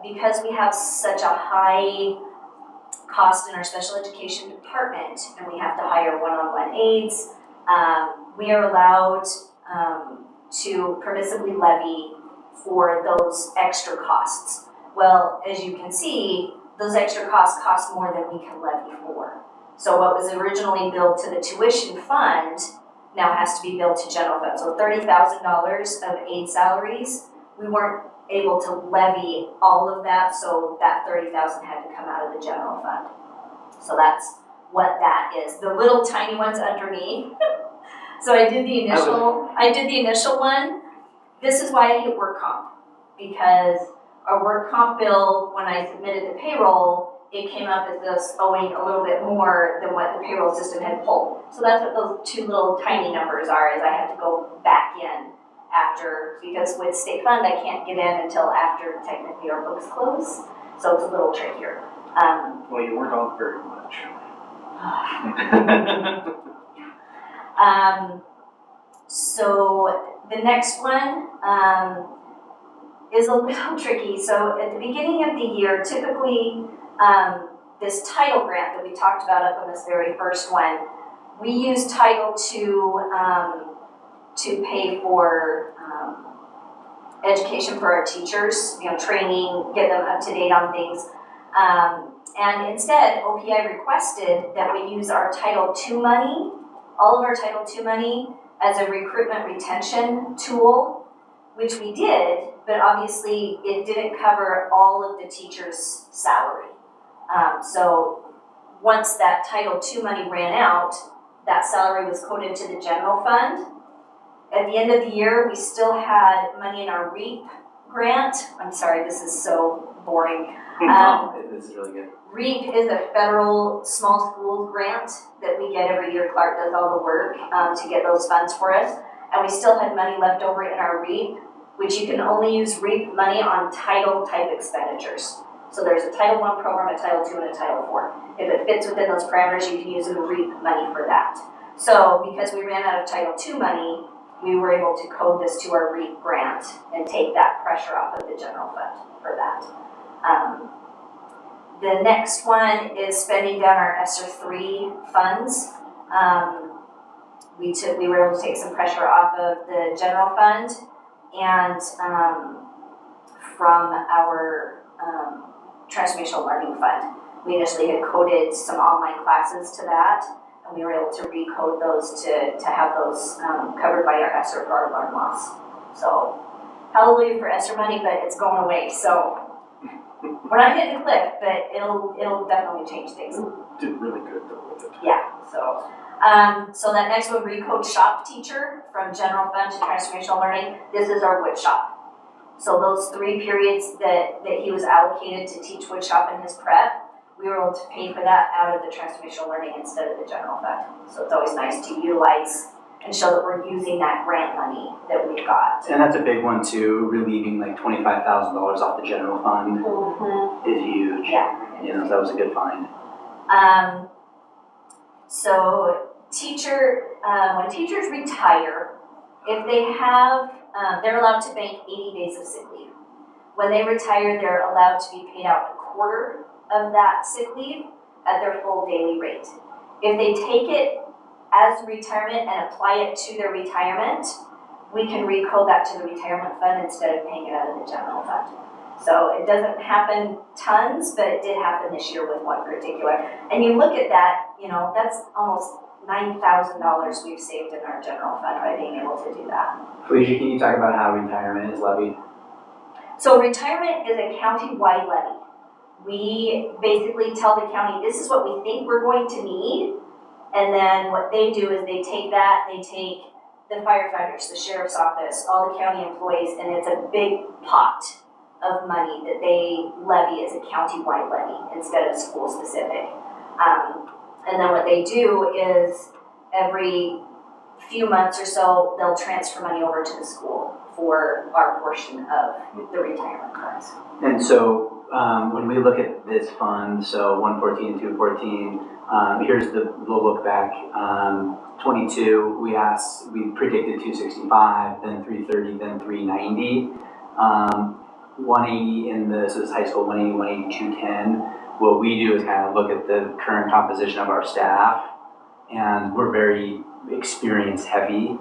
S3: because we have such a high cost in our special education department and we have to hire one-on-one aides, we are allowed to permissibly levy for those extra costs. Well, as you can see, those extra costs cost more than we can levy for. So what was originally billed to the tuition fund now has to be billed to general fund. So $30,000 of aid salaries, we weren't able to levy all of that, so that $30,000 had to come out of the general fund. So that's what that is. The little tiny ones underneath. So I did the initial one. This is why I hate work comp, because our work comp bill, when I submitted the payroll, it came up as us owing a little bit more than what the payroll system had pulled. So that's what those two little tiny numbers are, is I had to go back in after, because with state fund, I can't get in until after technically our books close. So it's a little trickier.
S2: Well, you weren't on very much.
S3: So the next one is a little tricky. So at the beginning of the year, typically this title grant that we talked about up on this very first one, we use title to pay for education for our teachers, training, get them up to date on things. And instead, OPI requested that we use our Title II money, all of our Title II money, as a recruitment retention tool, which we did, but obviously it didn't cover all of the teachers' salary. So once that Title II money ran out, that salary was coded to the general fund. At the end of the year, we still had money in our REAP grant. I'm sorry, this is so boring.
S1: This is really good.
S3: REAP is a federal small schools grant that we get every year. Clark does all the work to get those funds for us. And we still had money left over in our REAP, which you can only use REAP money on title type expenditures. So there's a Title I program, a Title II, and a Title IV. If it fits within those parameters, you can use the REAP money for that. So because we ran out of Title II money, we were able to code this to our REAP grant and take that pressure off of the general fund for that. The next one is spending down our ESSER III funds. we were able to take some pressure off of the general fund and, from our, transformational learning fund. We initially had coded some online classes to that, and we were able to recode those to have those, covered by our ESSER for our learn loss. So, hallelujah for ESSER money, but it's going away, so we're not hitting a cliff, but it'll definitely change things.
S2: Did really good though with it.
S3: Yeah, so, so that next one, recode shop teacher from general fund to transformational learning, this is our wood shop. So those 3 periods that he was allocated to teach wood shop in his prep, we were able to pay for that out of the transformational learning instead of the general fund. So it's always nice to utilize and show that we're using that grant money that we've got.
S1: And that's a big one too, relieving like $25,000 off the general fund is huge.
S3: Yeah.
S1: You know, that was a good find.
S3: So when teachers retire, if they have, they're allowed to bank 80 days of sick leave. When they retire, they're allowed to be paid out a quarter of that sick leave at their full daily rate. If they take it as retirement and apply it to their retirement, we can recode that to the retirement fund instead of paying it out of the general fund. So it doesn't happen tons, but it did happen this year with one particular. And you look at that, you know, that's almost $9,000 we've saved in our general fund by being able to do that.
S1: Felicia, can you talk about how retirement is levied?
S3: So retirement is a county-wide levy. We basically tell the county, this is what we think we're going to need. And then what they do is they take the firefighters, the sheriff's office, all the county employees, and it's a big pot of money that they levy as a county-wide levy instead of school-specific. And then what they do is every few months or so, they'll transfer money over to the school for our portion of the retirement funds.
S1: And so when we look at this fund, so 114 and 214, here's the look back. 22, we predicted 265, then 330, then 390. 180 in this is high school, 180, 180, 210. What we do is kind of look at the current composition of our staff, and we're very experience heavy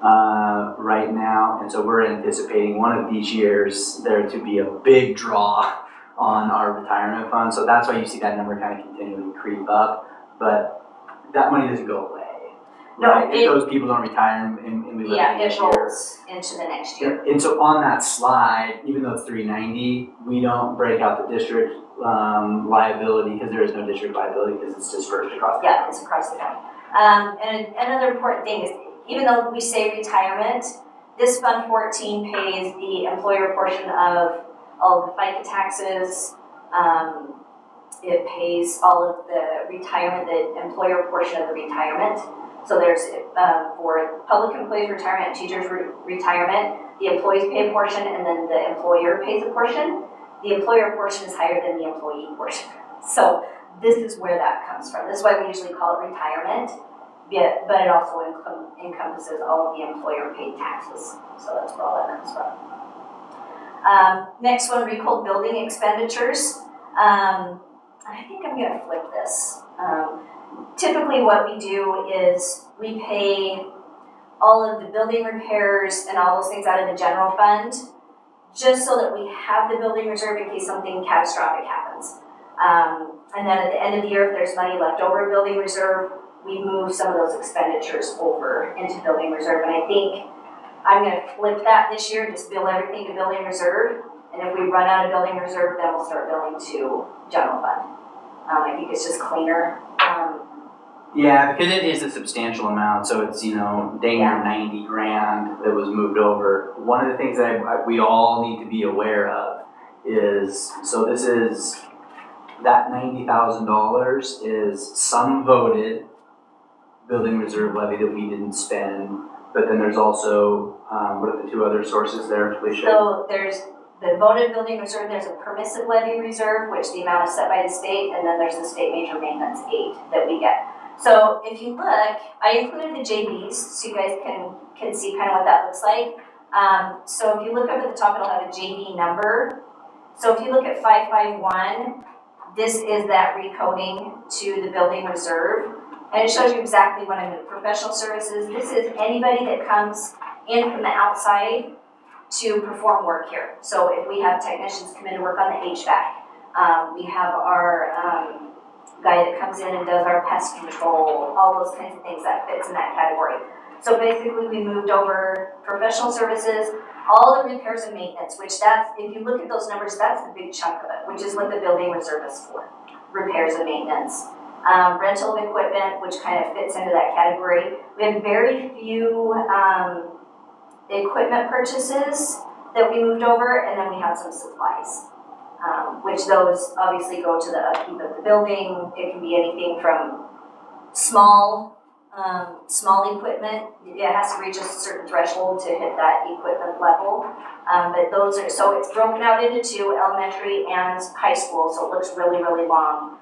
S1: right now, and so we're anticipating one of these years there to be a big draw on our retirement fund. So that's why you see that number kind of continually creep up, but that money doesn't go away.
S3: No,
S1: right? If those people don't retire and we live in
S3: Yeah,
S1: this
S3: it
S1: year.
S3: rolls into the next year.
S1: And so on that slide, even though it's 390, we don't break out the district liability because there is no district liability because it's dispersed across the
S3: Yeah, it's across the county. And another important thing is, even though we say retirement, this Fund 14 pays the employer portion of all of the FICA taxes. It pays all of the retirement, the employer portion of the retirement. So there's, for public employees retirement, teachers retirement, the employees pay a portion and then the employer pays a portion. The employer portion is higher than the employee portion. So this is where that comes from. This is why we usually call it retirement, but it also encompasses all of the employer paid taxes. So that's where all that comes from. Next one, recalled building expenditures. I think I'm gonna flip this. Typically what we do is we pay all of the building repairs and all those things out of the general fund, just so that we have the building reserve in case something catastrophic happens. And then at the end of the year, if there's money left over in building reserve, we move some of those expenditures over into building reserve. And I think I'm gonna flip that this year, just bill everything to building reserve. And if we run out of building reserve, then we'll start billing to general fund. I think it's just cleaner.
S1: Yeah, because it is a substantial amount, so it's, you know, dang near 90 grand that was moved over. One of the things that we all need to be aware of is, so this is, that $90,000 is some voted building reserve levy that we didn't spend, but then there's also, what are the two other sources there, Felicia?
S3: So there's the voted building reserve, there's a permissive levy reserve, which the amount is set by the state, and then there's the state major maintenance aid that we get. So if you look, I included the JVs so you guys can see kind of what that looks like. So if you look up at the top, it'll have a JV number. So if you look at 551, this is that recoding to the building reserve. And it shows you exactly what I mean. Professional services, this is anybody that comes in from the outside to perform work here. So if we have technicians come in to work on the HVAC, we have our guy that comes in and does our pest control, all those kinds of things that fits in that category. So basically we moved over professional services, all the repairs and maintenance, which that's, if you look at those numbers, that's the big chunk of it, which is what the building reserve is for, repairs and maintenance. Rental of equipment, which kind of fits into that category. We had very few equipment purchases that we moved over, and then we had some supplies, which those obviously go to the upkeep of the building. It can be anything from small equipment. It has to reach a certain threshold to hit that equipment level. But those are, so it's broken out into two, elementary and high school, so it looks really, really long.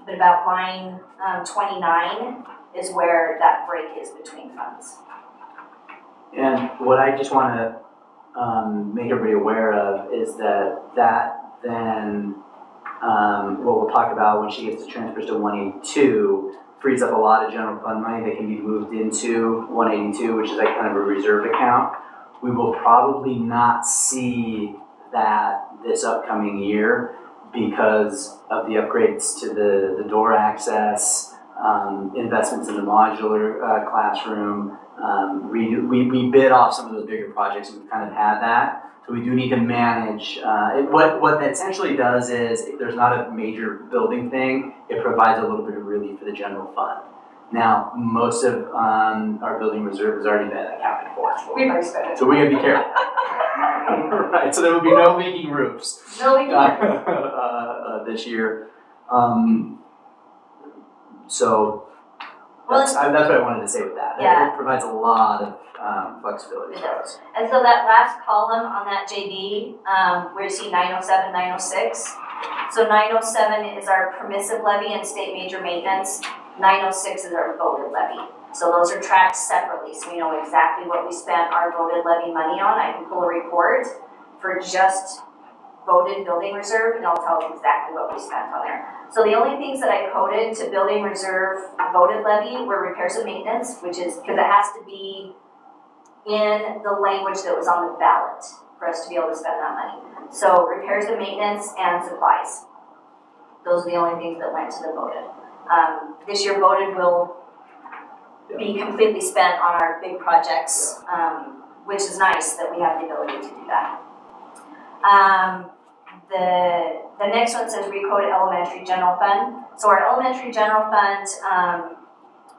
S3: But about line 29 is where that break is between funds.
S1: And what I just want to make everybody aware of is that then, what we'll talk about when she gets the transfers to 182, frees up a lot of general fund money that can be moved into 182, which is like kind of a reserve account. We will probably not see that this upcoming year because of the upgrades to the door access, investments in the modular classroom. We bid off some of those bigger projects and we've kind of had that. So we do need to manage, what that essentially does is, if there's not a major building thing, it provides a little bit of relief for the general fund. Now, most of our building reserve has already been accounted for.
S3: We've already spent it.
S1: So we gotta be careful. Right, so there will be no leaking roofs
S3: Really good.
S1: this year. So
S3: Well,
S1: that's what I wanted to say with that.
S3: Yeah.
S1: It provides a lot of flexibility for us.
S3: And so that last column on that JD, where you see 907, 906. So 907 is our permissive levy and state major maintenance. 906 is our voted levy. So those are tracked separately, so we know exactly what we spent our voted levy money on. I can pull a report for just voted building reserve, and I'll tell you exactly what we spent on there. So the only things that I coded to building reserve voted levy were repairs and maintenance, which is, because it has to be in the language that was on the ballot for us to be able to spend that money. So repairs and maintenance and supplies. Those are the only things that went to the voted. This year voted will be completely spent on our big projects, which is nice that we have the ability to do that. The next one says recode elementary general fund. So our elementary general fund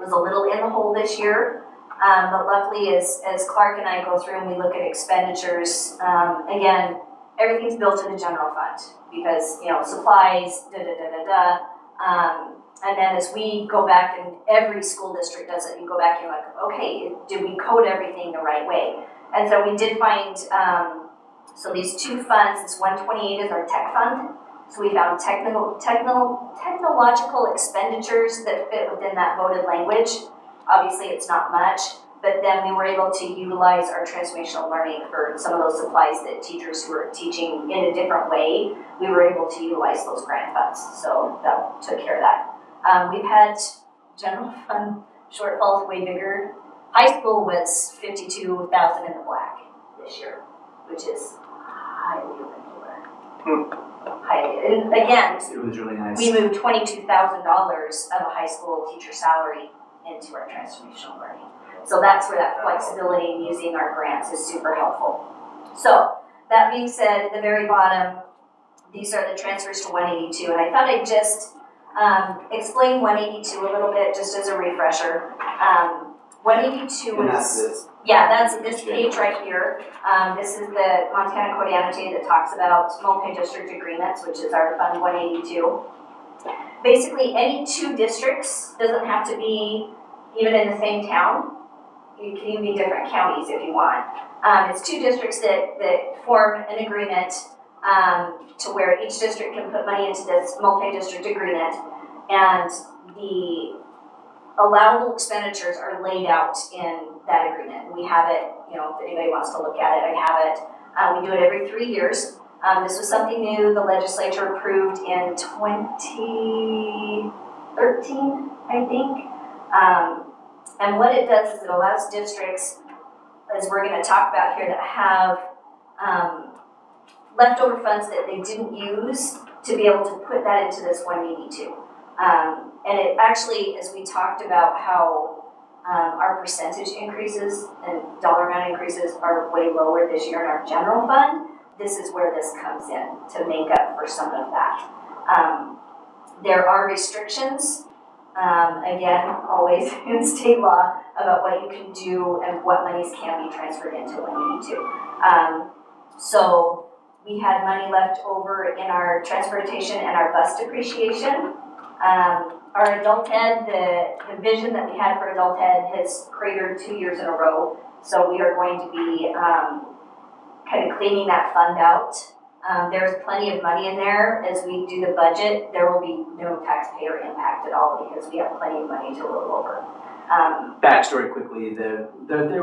S3: was a little in the hole this year, but luckily as Clark and I go through and we look at expenditures, again, everything's built in the general fund because, you know, supplies, and then as we go back, and every school district does it, you go back and you're like, okay, did we code everything the right way? And so we did find, so these two funds, this 128 is our tech fund. So we found technological expenditures that fit within that voted language. Obviously it's not much, but then we were able to utilize our transformational learning for some of those supplies that teachers who were teaching in a different way, we were able to utilize those grant funds. So that took care of that. We've had general fund shortfalls way bigger. High school was 52,000 in the black this year, which is highly irregular. Highly, and again,
S1: It was really nice.
S3: we moved $22,000 of a high school teacher salary into our transformational learning. So that's where that flexibility in using our grants is super helpful. So that being said, at the very bottom, these are the transfers to 182, and I thought I'd just explain 182 a little bit just as a refresher. 182
S1: And that's
S3: is,
S1: this.
S3: yeah, that's this page right here. This is the Montana Code Annotated that talks about multi-district agreements, which is our Fund 182. Basically, any two districts, doesn't have to be even in the same town. It can even be different counties if you want. It's two districts that form an agreement to where each district can put money into this multi-district agreement, and the allowable expenditures are laid out in that agreement. We have it, you know, if anybody wants to look at it, I have it. We do it every 3 years. This was something new the legislature approved in 2013, I think. And what it does is it allows districts, as we're gonna talk about here, that have, leftover funds that they didn't use to be able to put that into this 182. And it actually, as we talked about how our percentage increases and dollar amount increases are way lower this year in our general fund, this is where this comes in to make up for some of that. There are restrictions, again, always in state law, about what you can do and what monies can be transferred into 182. So we had money left over in our transportation and our bus depreciation. Our adult ed, the vision that we had for adult ed has cratered 2 years in a row. So we are going to be kind of cleaning that fund out. There's plenty of money in there. As we do the budget, there will be no taxpayer impact at all because we have plenty of money to roll over.
S1: Backstory quickly, there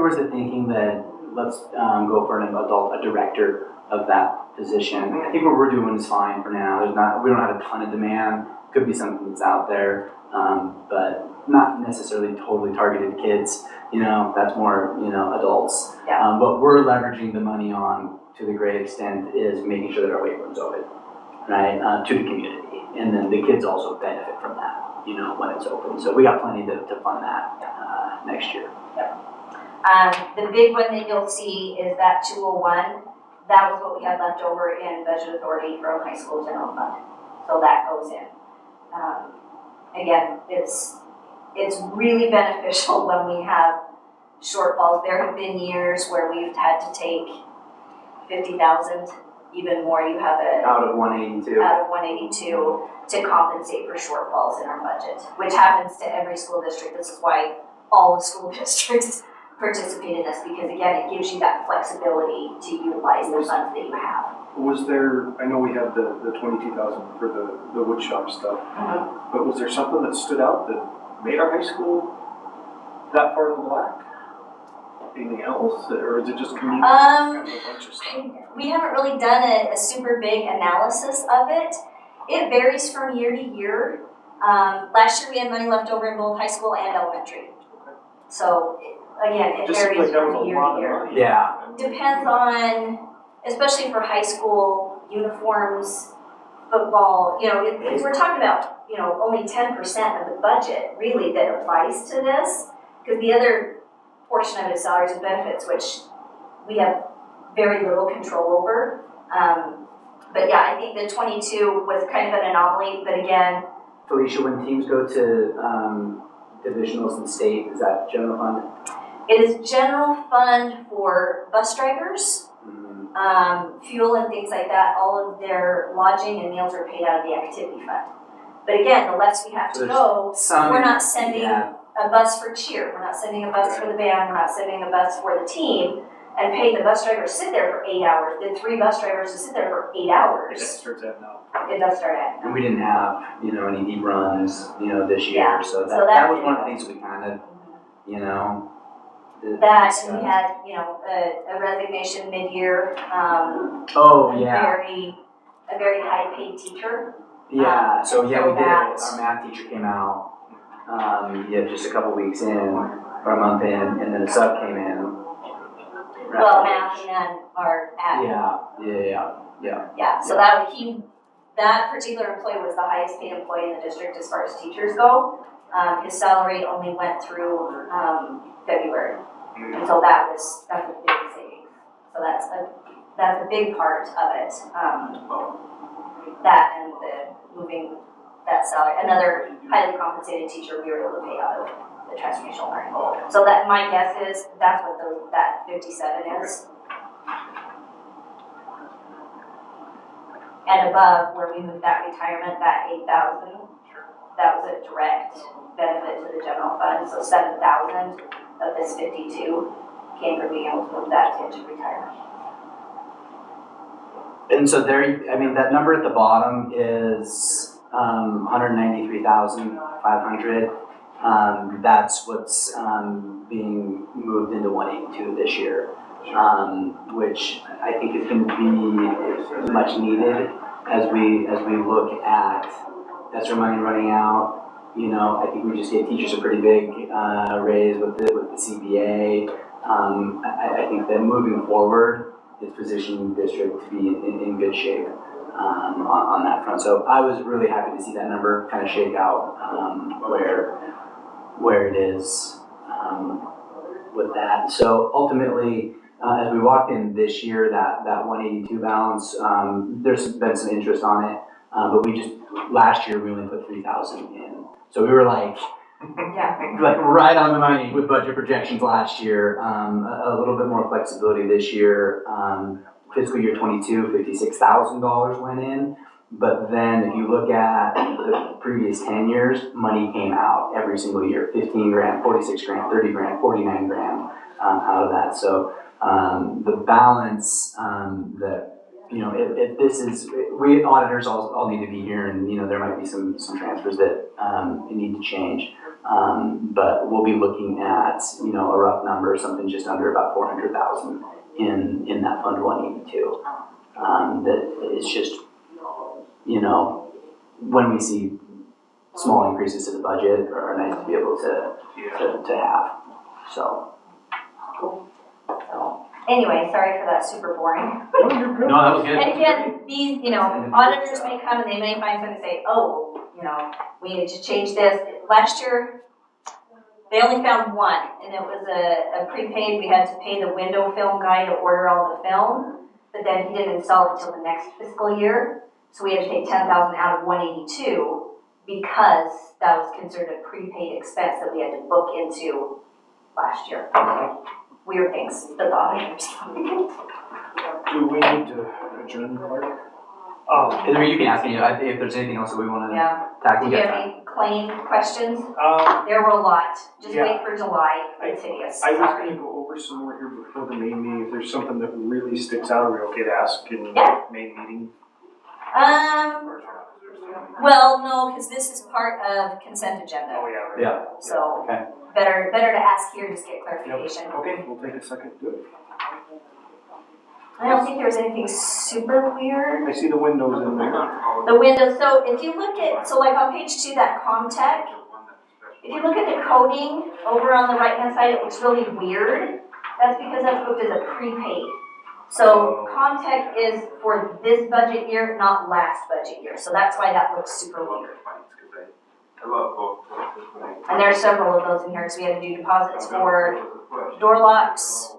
S1: was a thinking that let's go for a director of that position. I think what we're doing is fine for now. We don't have a ton of demand. Could be something that's out there, but not necessarily totally targeted kids. That's more adults.
S3: Yeah.
S1: What we're leveraging the money on to the great extent is making sure that our weight room's open, right, to the community, and then the kids also benefit from that. When it's open. So we got plenty to fund that next year.
S3: The big one that you'll see is that 201. That was what we had left over in budget authority from high school general fund. So that goes in. Again, it's really beneficial when we have shortfalls. There have been years where we've had to take 50,000, even more. You have
S1: Out of 182.
S3: out of 182 to compensate for shortfalls in our budget, which happens to every school district. This is why all the school districts participate in this, because again, it gives you that flexibility to utilize the funds that you have.
S6: Was there, I know we had the 22,000 for the wood shop stuff, but was there something that stood out that made our high school that far in the black? Anything else, or is it just community? Kind of a bunch of stuff.
S3: We haven't really done a super big analysis of it. It varies from year to year. Last year we had money left over in both high school and elementary. So again, it
S6: Just seemed
S3: varies
S6: like that was
S3: from
S6: a
S3: year to
S6: lot of
S3: year.
S6: money.
S1: Yeah.
S3: Depends on, especially for high school uniforms, football, we're talking about, only 10% of the budget really that applies to this. Because the other portion of it is salaries and benefits, which we have very little control over. But yeah, I think the 22 was kind of an anomaly, but again,
S1: Felicia, when teams go to divisionals in state, is that general fund?
S3: it is general fund for bus drivers, fuel and things like that. All of their lodging and meals are paid out of the activity fund. But again, the less we have
S1: So
S3: to
S1: there's
S3: go,
S1: Some,
S3: we're not sending
S1: yeah,
S3: a bus for cheer, we're not sending a bus for the band, we're not sending a bus for the team, and paying the bus driver to sit there for 8 hours, the 3 bus drivers to sit there for 8
S6: It
S3: hours.
S6: starts at now.
S3: It does start at.
S1: and we didn't have, any deep runs, this year,
S3: Yeah,
S1: so
S3: so
S1: that
S3: that
S1: was one of the
S3: didn't
S1: things we kind of,
S3: That, and we had, a resignation mid-year,
S1: Oh,
S3: a
S1: yeah,
S3: very high-paid teacher.
S1: yeah, so yeah, we did,
S3: that-
S1: our math teacher came out, just a couple weeks in, or a month in, and then a sub came in.
S3: Well, math and then our admin.
S1: Yeah,
S3: So that particular employee was the highest paid employee in the district as far as teachers go. His salary only went through, February. And so that's a big savings. So that's a big part of it. That and the moving that salary. Another highly compensated teacher we were able to pay out of the transformational learning. So that, my guess is, that's what that 57 is. And above, where we moved that retirement, that 8,000, that was a direct benefit to the general fund. So 7,000 of this 52 came from being able to move that into retirement.
S1: and so that number at the bottom is 193,500. That's what's being moved into 182 this year, which I think is going to be much needed as we look at ESSER money running out, I think we just gave teachers a pretty big raise with the CBA. I think that moving forward is positioning the district to be in good shape on that front. So I was really happy to see that number kind of shake out where it is with that. So ultimately, as we walked in this year, that 182 balance, there's been some interest on it, but last year we only put 3,000 in. So we were like right on the money with budget projections last year. A little bit more flexibility this year. Fiscal year 22, $56,000 went in. But then if you look at the previous 10 years, money came out every single year. 15 grand, 46 grand, 30 grand, 49 grand out of that. So the balance that, if this is, we auditors all need to be here, and there might be some transfers that need to change. But we'll be looking at, a rough number, something just under about 400,000 in that Fund 182. That is just, when we see small increases to the budget are nice to be able to have. So
S3: Anyway, sorry for that super boring.
S1: no, that was good.
S3: And again, these, auditors may come and they may find something and say, oh, we need to change this. Last year, they only found one, and it was a prepaid. We had to pay the window film guy to order all the film, but then he didn't install it until the next fiscal year. So we had to take 10,000 out of 182 because that was considered a prepaid expense that we had to book into last year. Weird things that the auditors.
S6: Do we need to adjourn, Clark?
S1: You can ask me if there's anything else that we want to
S3: Yeah.
S1: tackle.
S3: Do you have any claim questions?
S6: I
S3: There were a lot. Just
S6: Yeah.
S3: wait for July. It's hideous.
S6: was
S3: Sorry.
S6: gonna go over some more here before the main meeting. If there's something that really sticks out, are we okay to ask in
S3: Yeah.
S6: main meeting?
S3: Well, no, because this is part of consent agenda.
S6: Oh, yeah, right.
S1: Yeah.
S3: So
S1: Okay.
S3: better to ask here, just get clarification.
S6: Okay, we'll take a second to do it.
S3: I don't think there was anything super weird.
S6: I see the windows in there.
S3: The windows, so if you look at, like on page 2, that Comtech, if you look at the coding over on the right-hand side, it looks really weird. That's because that's booked as a prepaid. So Comtech is for this budget year, not last budget year. So that's why that looks super weird. And there are several of those in here, because we had to do deposits for door locks,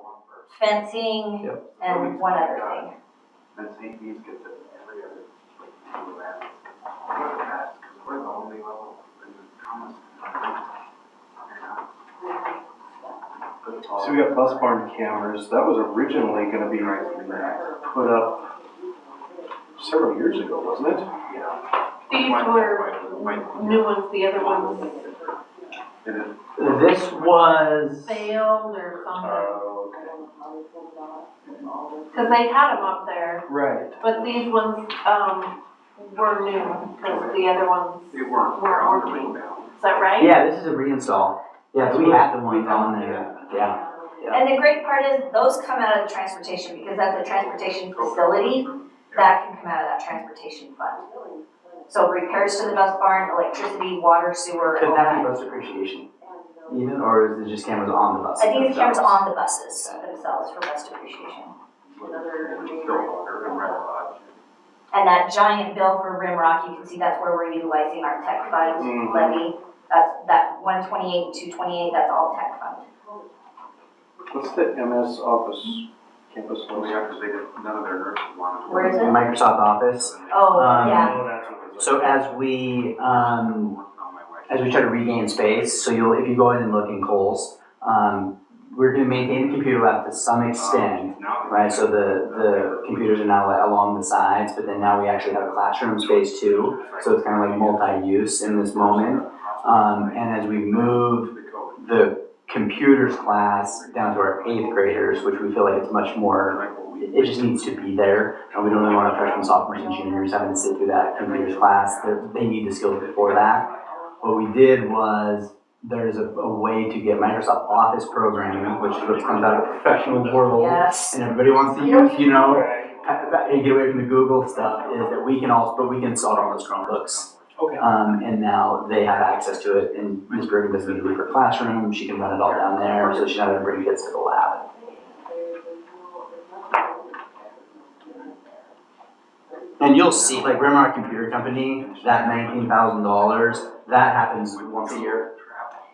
S3: fencing, and one other thing.
S6: So we got bus barn cameras. That was originally gonna be put up several years ago, wasn't it?
S5: These were new ones, the other ones
S1: This was.
S5: failed or something.
S6: Okay.
S5: Cause they had them up there,
S6: Right.
S5: but these ones, were new, cause the other ones weren't working. Is that right?
S1: Yeah, this is a reinstall. Yeah, we had the ones on there. Yeah.
S3: And the great part is, those come out of the transportation, because that's a transportation facility, that can come out of that transportation fund. So repairs to the bus barn, electricity, water, sewer,
S1: Could
S3: all
S1: that be
S3: that.
S1: bus depreciation? Even, or is it just cameras on the bus?
S3: I think it's cameras on the buses themselves for bus depreciation. And that giant bill for Rimrock, you can see that's where we're utilizing our tech fund
S6: Mhm.
S3: levy. That's that 128 and 228, that's all tech fund.
S6: What's the MS Office campus?
S3: Where is it?
S1: Microsoft Office.
S3: Oh,
S1: Um,
S3: yeah.
S6: Oh, that's what it is.
S1: So as we try to regain space, so if you go in and look in Kohl's, we're gonna maintain the computer lab to some extent, right? So the computers are now like along the sides, but then now we actually have a classroom space too. So it's kind of like multi-use in this moment. And as we move the computers class down to our 8th graders, which we feel like it's much more, it just needs to be there. And we don't really want our freshmen, sophomores, and juniors having to sit through that computers class. They need the skills before that. What we did was, there's a way to get Microsoft Office programming, which is what comes out of the professional world.
S3: Yes.
S1: And everybody wants to use, and get away from the Google stuff, is that we can install it on those Chromebooks.
S6: Okay.
S1: And now they have access to it, and Ms. Bergen doesn't need to leave her classroom, she can run it all down there, so she's not gonna bring kids to the lab. And you'll see, like Rimrock Computer Company, that $19,000, that happens once a year.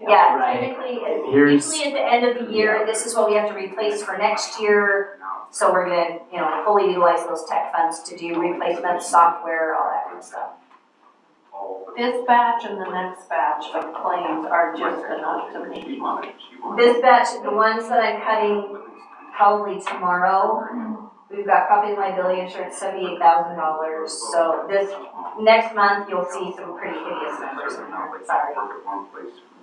S3: Yeah,
S1: Right.
S3: technically,
S1: Here's-
S3: usually at the end of the year, this is what we have to replace for next year. So we're gonna, fully utilize those tech funds to do replacement software, all that kind of stuff.
S5: This batch and the next batch of claims are just enough to make money.
S3: This batch, the ones that I'm cutting probably tomorrow, we've got property and liability insurance, $78,000. So this, next month, you'll see some pretty hideous numbers in here, sorry.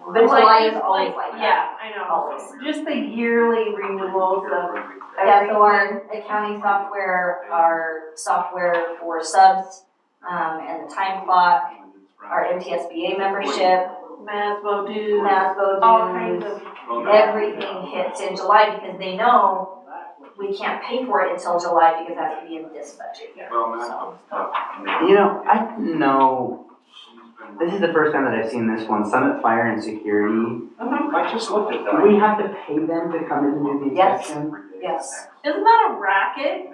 S3: But July is always like that.
S5: Yeah, I know.
S3: Always.
S5: Just the yearly renewals of
S3: Yeah, so our accounting software, our software for subs, and the time clock, our MTSBA membership,
S5: Masbo dues,
S3: NASBO
S5: all kinds
S3: dues,
S5: of.
S3: everything hits in July because they know we can't pay for it until July because it has to be in this budget year. So,
S1: I know, this is the first time that I've seen this one, Summit Fire and Security.
S6: I just looked at
S1: Do
S6: that.
S1: we have to pay them to come in and do the
S3: Yes.
S1: inspection?
S3: yes,
S5: Isn't that a racket?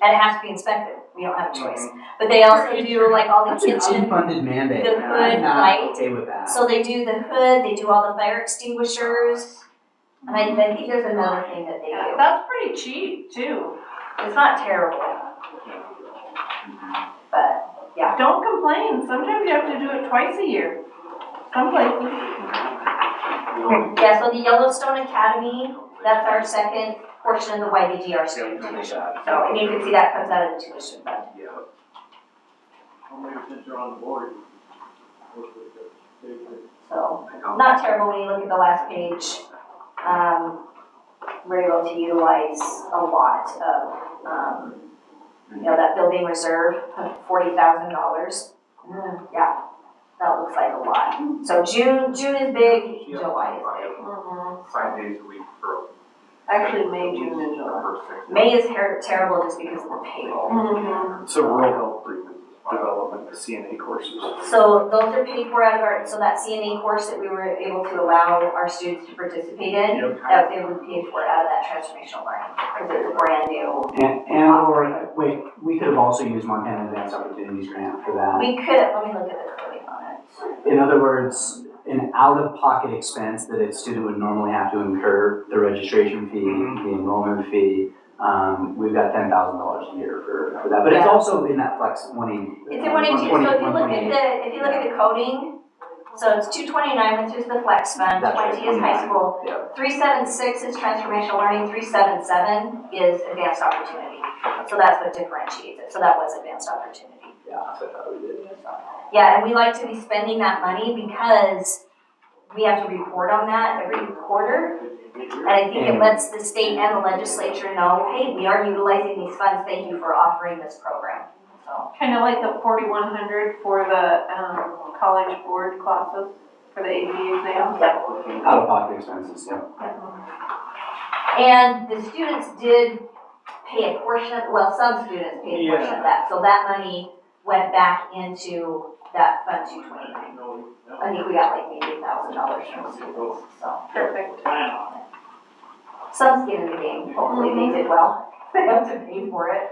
S3: and it has to be inspected, we don't have a choice. But they also do like all the
S1: That's an
S3: kitchen,
S1: unfunded mandate,
S3: the
S1: and
S3: hood
S1: I'm not
S3: light.
S1: okay with that.
S3: so they do the hood, they do all the fire extinguishers. And I think there's another thing that they do.
S5: That's pretty cheap too.
S3: It's not terrible. But, yeah.
S5: Don't complain, sometimes you have to do it twice a year. Some places.
S3: Yeah, so the Yellowstone Academy, that's our second portion of the YBGR student tuition. So, and you can see that comes out of the tuition fund.
S4: Since you're on the board.
S3: So, not terrible when you look at the last page. We're able to utilize a lot of, that building reserve, $40,000. Yeah, that looks like a lot. So June is big, July is big.
S7: 5 days a week for.
S5: Actually, May, June, and July.
S3: May is terrible just because of the payroll.
S6: So rural health development, the CNA courses.
S3: So those are paid for out of our, so that CNA course that we were able to allow our students to participate in, that was able to be paid for out of that transformational learning, because it was brand new.
S1: We could have also used Montana Advanced Opportunities Grant for that.
S3: We could, let me look at the coding on it.
S1: In other words, an out-of-pocket expense that a student would normally have to incur, the registration fee, the enrollment fee, we've got $10,000 a year for that, but it's
S3: Yeah.
S1: also in that flex 180.
S3: It's in 182, so if you look at the coding, so it's 229, which is the flex fund,
S1: That's right,
S3: 20 is high school,
S1: Yeah.
S3: 376 is transformational learning, 377 is advanced opportunity. So that's what differentiates it, so that was advanced opportunity.
S1: Yeah, that's what we did.
S3: Yeah, and we like to be spending that money because we have to report on that every quarter. And I think it lets the state and the legislature know, hey, we are utilizing these funds, thank you for offering this program, so.
S5: Kind of like the 4,100 for the college board classes for the AP exam.
S3: Yep.
S1: Out-of-pocket expenses, yeah.
S3: And the students did pay a portion, some students paid a portion of that, so that money went back into that Fund 229. I think we got like maybe $1,000 from students, so.
S5: Perfect.
S3: Some skin in the game, hopefully they did well, they have to pay for it.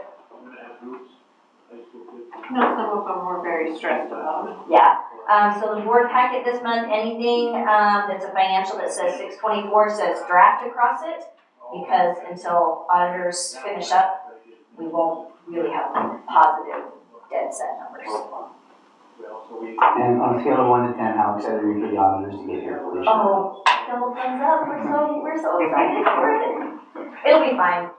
S5: No, some of them were very stressed about it.
S3: Yeah, so the board packet this month, anything, that's a financial that says 624 says draft across it, because until auditors finish up, we won't really have positive dead set numbers.
S1: And on a scale of 1 to 10, how excited are you for the auditors to get here, Felicia?
S3: Oh, double thumbs up, we're so excited for it. It'll be fine.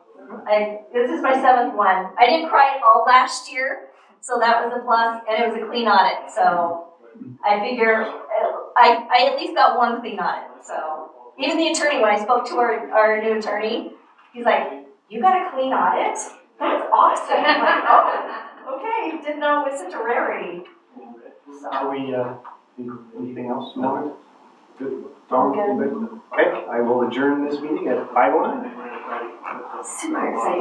S3: This is my 7th one. I didn't cry at all last year, so that was a plus, and it was a clean audit, so I figure, I at least got one clean audit, so. Even the attorney, when I spoke to our new attorney, he's like, you got a clean audit? That's awesome. I'm like, oh, okay, didn't know it was such a rarity. So.
S6: Are we, anything else? No? Good. Tom, anybody? Okay, I will adjourn this meeting at 5:09.
S3: Super excited.